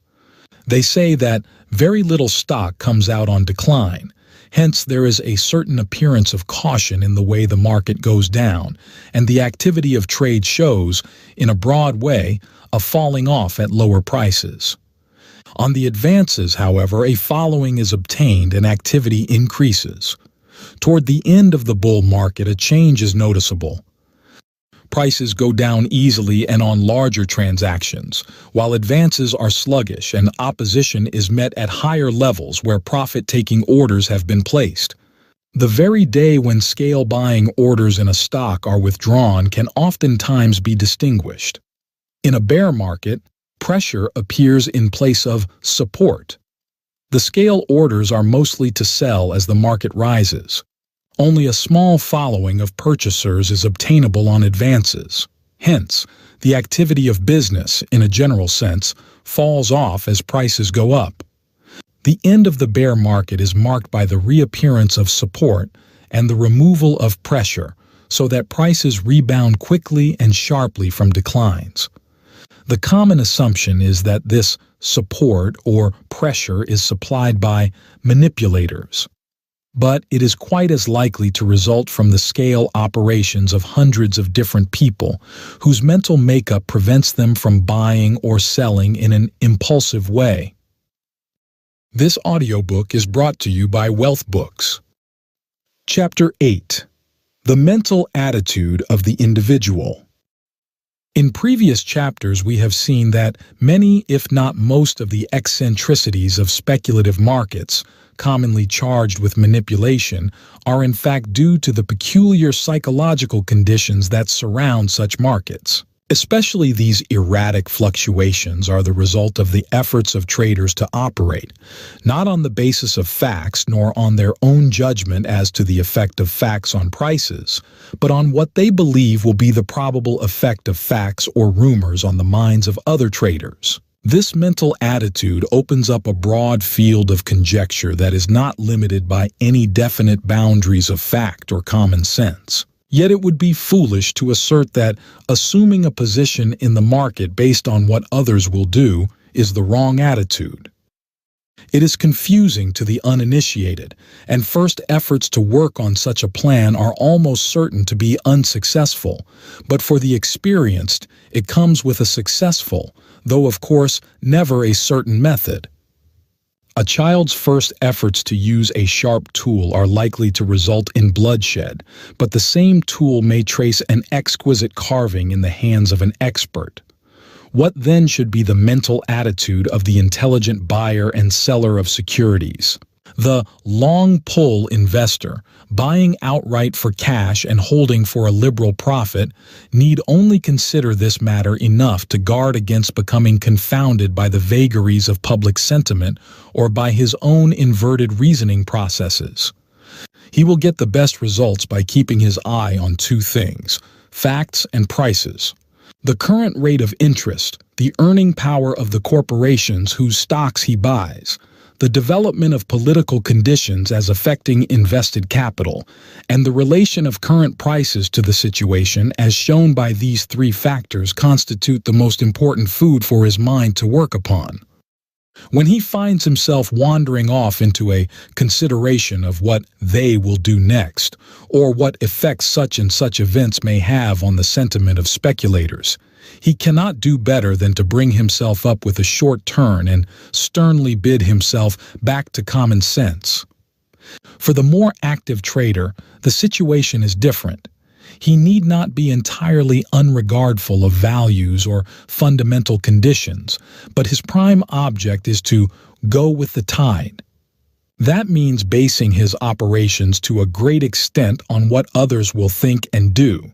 They say that very little stock comes out on decline, hence there is a certain appearance of caution in the way the market goes down, and the activity of trade shows, in a broad way, a falling off at lower prices. On the advances, however, a following is obtained and activity increases. Toward the end of the bull market, a change is noticeable. Prices go down easily and on larger transactions, while advances are sluggish and opposition is met at higher levels where profit-taking orders have been placed. The very day when scale-buying orders in a stock are withdrawn can oftentimes be distinguished. In a bear market, pressure appears in place of support. The scale orders are mostly to sell as the market rises. Only a small following of purchasers is obtainable on advances. Hence, the activity of business, in a general sense, falls off as prices go up. The end of the bear market is marked by the reappearance of support and the removal of pressure, so that prices rebound quickly and sharply from declines. The common assumption is that this support or pressure is supplied by manipulators, but it is quite as likely to result from the scale operations of hundreds of different people whose mental makeup prevents them from buying or selling in an impulsive way. This audiobook is brought to you by Wealth Books. Chapter 8. The Mental Attitude of the Individual. In previous chapters, we have seen that many, if not most, of the eccentricities of speculative markets, commonly charged with manipulation, are in fact due to the peculiar psychological conditions that surround such markets. Especially these erratic fluctuations are the result of the efforts of traders to operate, not on the basis of facts nor on their own judgment as to the effect of facts on prices, but on what they believe will be the probable effect of facts or rumors on the minds of other traders. This mental attitude opens up a broad field of conjecture that is not limited by any definite boundaries of fact or common sense. Yet it would be foolish to assert that assuming a position in the market based on what others will do is the wrong attitude. It is confusing to the uninitiated, and first efforts to work on such a plan are almost certain to be unsuccessful, but for the experienced, it comes with a successful, though of course never a certain method. A child's first efforts to use a sharp tool are likely to result in bloodshed, but the same tool may trace an exquisite carving in the hands of an expert. What then should be the mental attitude of the intelligent buyer and seller of securities? The long-pull investor, buying outright for cash and holding for a liberal profit, need only consider this matter enough to guard against becoming confounded by the vagaries of public sentiment or by his own inverted reasoning processes. He will get the best results by keeping his eye on two things: facts and prices. The current rate of interest, the earning power of the corporations whose stocks he buys, the development of political conditions as affecting invested capital, and the relation of current prices to the situation as shown by these three factors constitute the most important food for his mind to work upon. When he finds himself wandering off into a consideration of what they will do next, or what effects such and such events may have on the sentiment of speculators, he cannot do better than to bring himself up with a short turn and sternly bid himself back to common sense. For the more active trader, the situation is different. He need not be entirely unregardful of values or fundamental conditions, but his prime object is to go with the tide. That means basing his operations to a great extent on what others will think and do.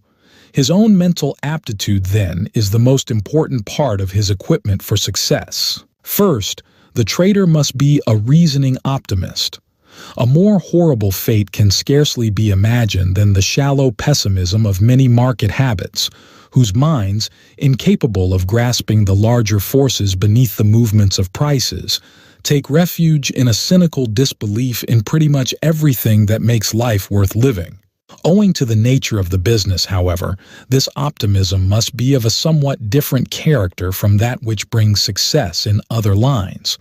His own mental aptitude, then, is the most important part of his equipment for success. First, the trader must be a reasoning optimist. A more horrible fate can scarcely be imagined than the shallow pessimism of many market habits, whose minds, incapable of grasping the larger forces beneath the movements of prices, take refuge in a cynical disbelief in pretty much everything that makes life worth living. Owing to the nature of the business, however, this optimism must be of a somewhat different character from that which brings success in other lines.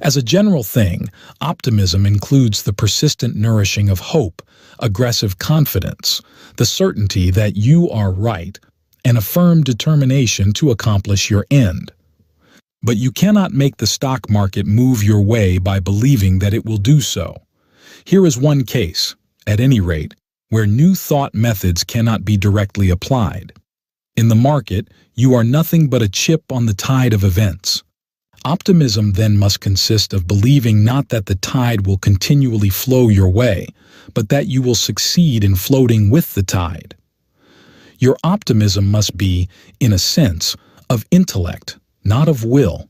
As a general thing, optimism includes the persistent nourishing of hope, aggressive confidence, the certainty that you are right, and a firm determination to accomplish your end. But you cannot make the stock market move your way by believing that it will do so. Here is one case, at any rate, where new thought methods cannot be directly applied. In the market, you are nothing but a chip on the tide of events. Optimism then must consist of believing not that the tide will continually flow your way, but that you will succeed in floating with the tide. Your optimism must be, in a sense, of intellect, not of will.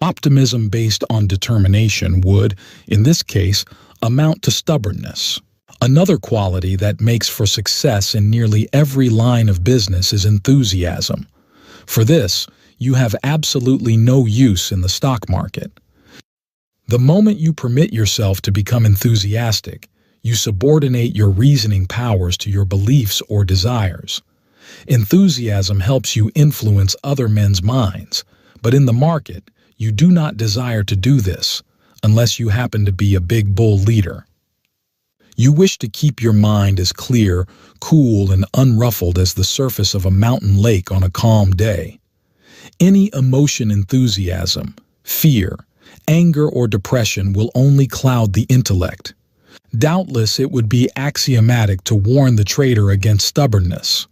Optimism based on determination would, in this case, amount to stubbornness. Another quality that makes for success in nearly every line of business is enthusiasm. For this, you have absolutely no use in the stock market. The moment you permit yourself to become enthusiastic, you subordinate your reasoning powers to your beliefs or desires. Enthusiasm helps you influence other men's minds, but in the market, you do not desire to do this, unless you happen to be a big bull leader. You wish to keep your mind as clear, cool, and unruffled as the surface of a mountain lake on a calm day. Any emotion, enthusiasm, fear, anger, or depression will only cloud the intellect. Doubtless, it would be axiomatic to warn the trader against stubbornness.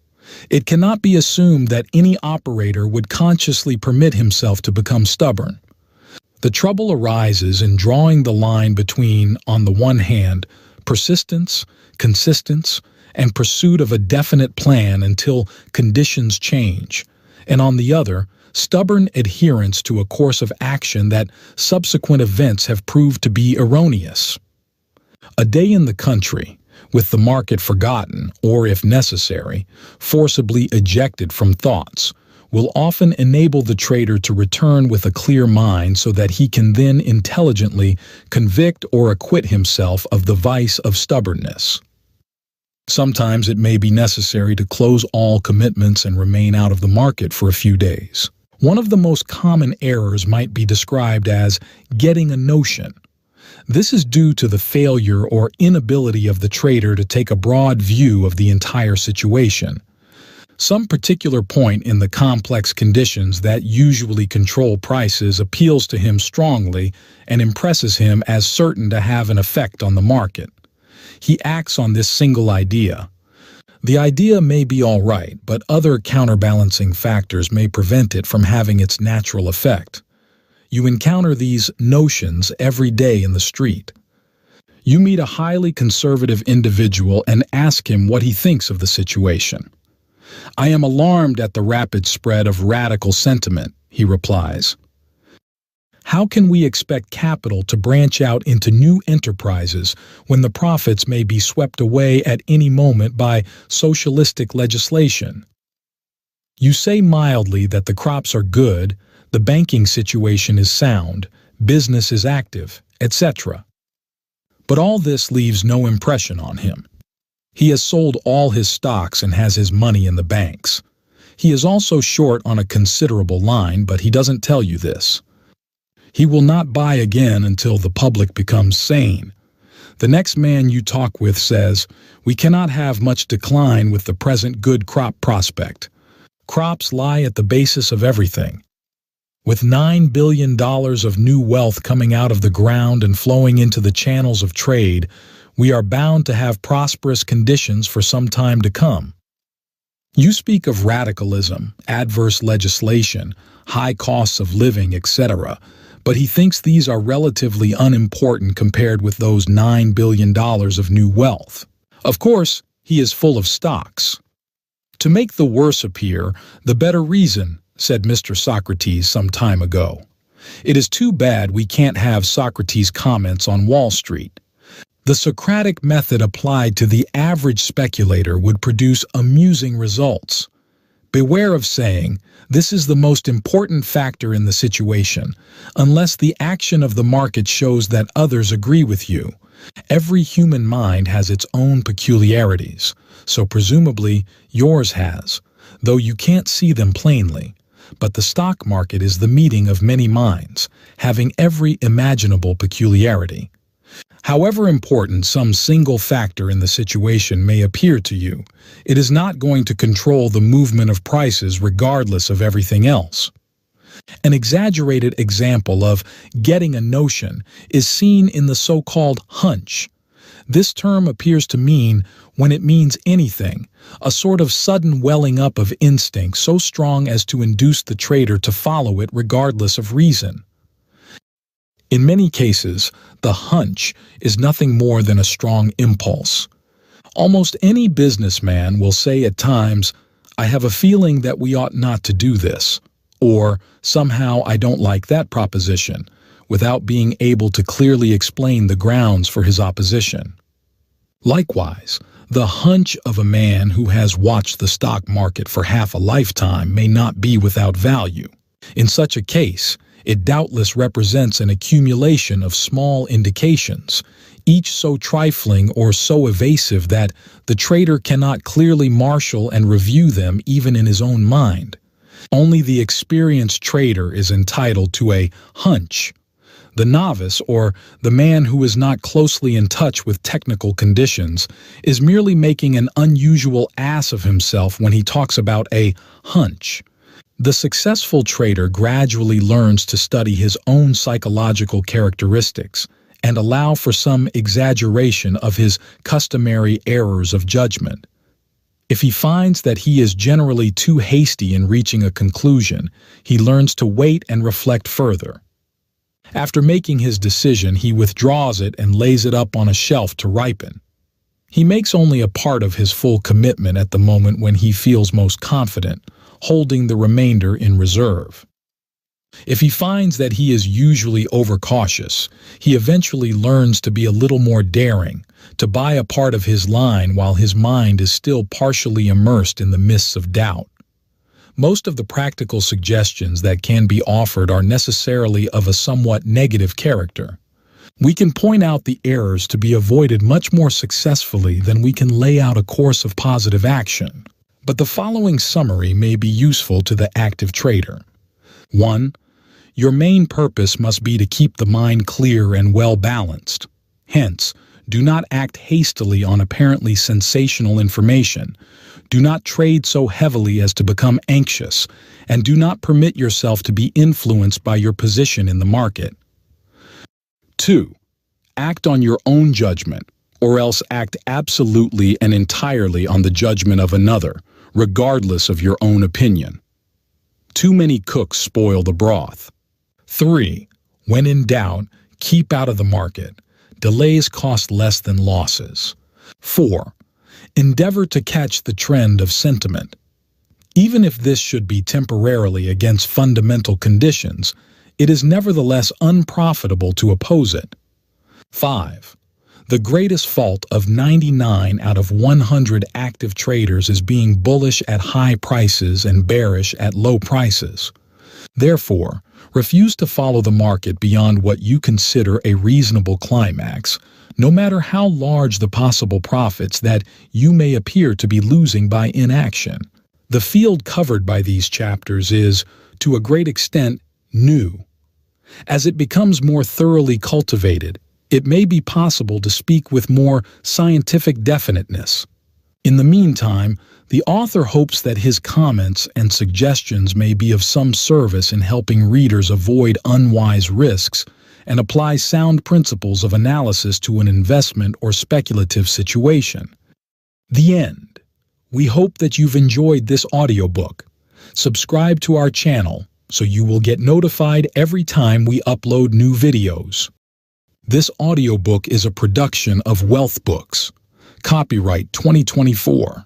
It cannot be assumed that any operator would consciously permit himself to become stubborn. The trouble arises in drawing the line between, on the one hand, persistence, consistence, and pursuit of a definite plan until conditions change, and on the other, stubborn adherence to a course of action that subsequent events have proved to be erroneous. A day in the country, with the market forgotten, or if necessary, forcibly ejected from thoughts, will often enable the trader to return with a clear mind so that he can then intelligently convict or acquit himself of the vice of stubbornness. Sometimes it may be necessary to close all commitments and remain out of the market for a few days. One of the most common errors might be described as getting a notion. This is due to the failure or inability of the trader to take a broad view of the entire situation. Some particular point in the complex conditions that usually control prices appeals to him strongly and impresses him as certain to have an effect on the market. He acts on this single idea. The idea may be all right, but other counterbalancing factors may prevent it from having its natural effect. You encounter these notions every day in the street. You meet a highly conservative individual and ask him what he thinks of the situation. "I am alarmed at the rapid spread of radical sentiment," he replies. How can we expect capital to branch out into new enterprises when the profits may be swept away at any moment by socialistic legislation? You say mildly that the crops are good, the banking situation is sound, business is active, etc. But all this leaves no impression on him. He has sold all his stocks and has his money in the banks. He is also short on a considerable line, but he doesn't tell you this. He will not buy again until the public becomes sane. The next man you talk with says, "We cannot have much decline with the present good crop prospect. Crops lie at the basis of everything. With $9 billion of new wealth coming out of the ground and flowing into the channels of trade, we are bound to have prosperous conditions for some time to come." You speak of radicalism, adverse legislation, high costs of living, etc., but he thinks these are relatively unimportant compared with those $9 billion of new wealth. Of course, he is full of stocks. "To make the worse appear, the better reason," said Mr. Socrates some time ago. It is too bad we can't have Socrates' comments on Wall Street. The Socratic method applied to the average speculator would produce amusing results. Beware of saying, "This is the most important factor in the situation," unless the action of the market shows that others agree with you. Every human mind has its own peculiarities, so presumably yours has, though you can't see them plainly. But the stock market is the meeting of many minds, having every imaginable peculiarity. However important some single factor in the situation may appear to you, it is not going to control the movement of prices regardless of everything else. An exaggerated example of getting a notion is seen in the so-called hunch. This term appears to mean when it means anything, a sort of sudden welling up of instinct so strong as to induce the trader to follow it regardless of reason. In many cases, the hunch is nothing more than a strong impulse. Almost any businessman will say at times, "I have a feeling that we ought not to do this," or "somehow I don't like that proposition," without being able to clearly explain the grounds for his opposition. Likewise, the hunch of a man who has watched the stock market for half a lifetime may not be without value. In such a case, it doubtless represents an accumulation of small indications, each so trifling or so evasive that the trader cannot clearly marshal and review them even in his own mind. Only the experienced trader is entitled to a hunch. The novice, or the man who is not closely in touch with technical conditions, is merely making an unusual ass of himself when he talks about a hunch. The successful trader gradually learns to study his own psychological characteristics and allow for some exaggeration of his customary errors of judgment. If he finds that he is generally too hasty in reaching a conclusion, he learns to wait and reflect further. After making his decision, he withdraws it and lays it up on a shelf to ripen. He makes only a part of his full commitment at the moment when he feels most confident, holding the remainder in reserve. If he finds that he is usually overcautious, he eventually learns to be a little more daring, to buy a part of his line while his mind is still partially immersed in the mists of doubt. Most of the practical suggestions that can be offered are necessarily of a somewhat negative character. We can point out the errors to be avoided much more successfully than we can lay out a course of positive action. But the following summary may be useful to the active trader. 1. Your main purpose must be to keep the mind clear and well-balanced. Hence, do not act hastily on apparently sensational information. Do not trade so heavily as to become anxious, and do not permit yourself to be influenced by your position in the market. 2. Act on your own judgment, or else act absolutely and entirely on the judgment of another, regardless of your own opinion. Too many cooks spoil the broth. 3. When in doubt, keep out of the market. Delays cost less than losses. 4. Endeavor to catch the trend of sentiment. Even if this should be temporarily against fundamental conditions, it is nevertheless unprofitable to oppose it. 5. The greatest fault of 99 out of 100 active traders is being bullish at high prices and bearish at low prices. Therefore, refuse to follow the market beyond what you consider a reasonable climax, no matter how large the possible profits that you may appear to be losing by inaction. The field covered by these chapters is, to a great extent, new. As it becomes more thoroughly cultivated, it may be possible to speak with more scientific definiteness. In the meantime, the author hopes that his comments and suggestions may be of some service in helping readers avoid unwise risks and apply sound principles of analysis to an investment or speculative situation. The end. We hope that you've enjoyed this audiobook. Subscribe to our channel so you will get notified every time we upload new videos. This audiobook is a production of Wealth Books. Copyright 2024.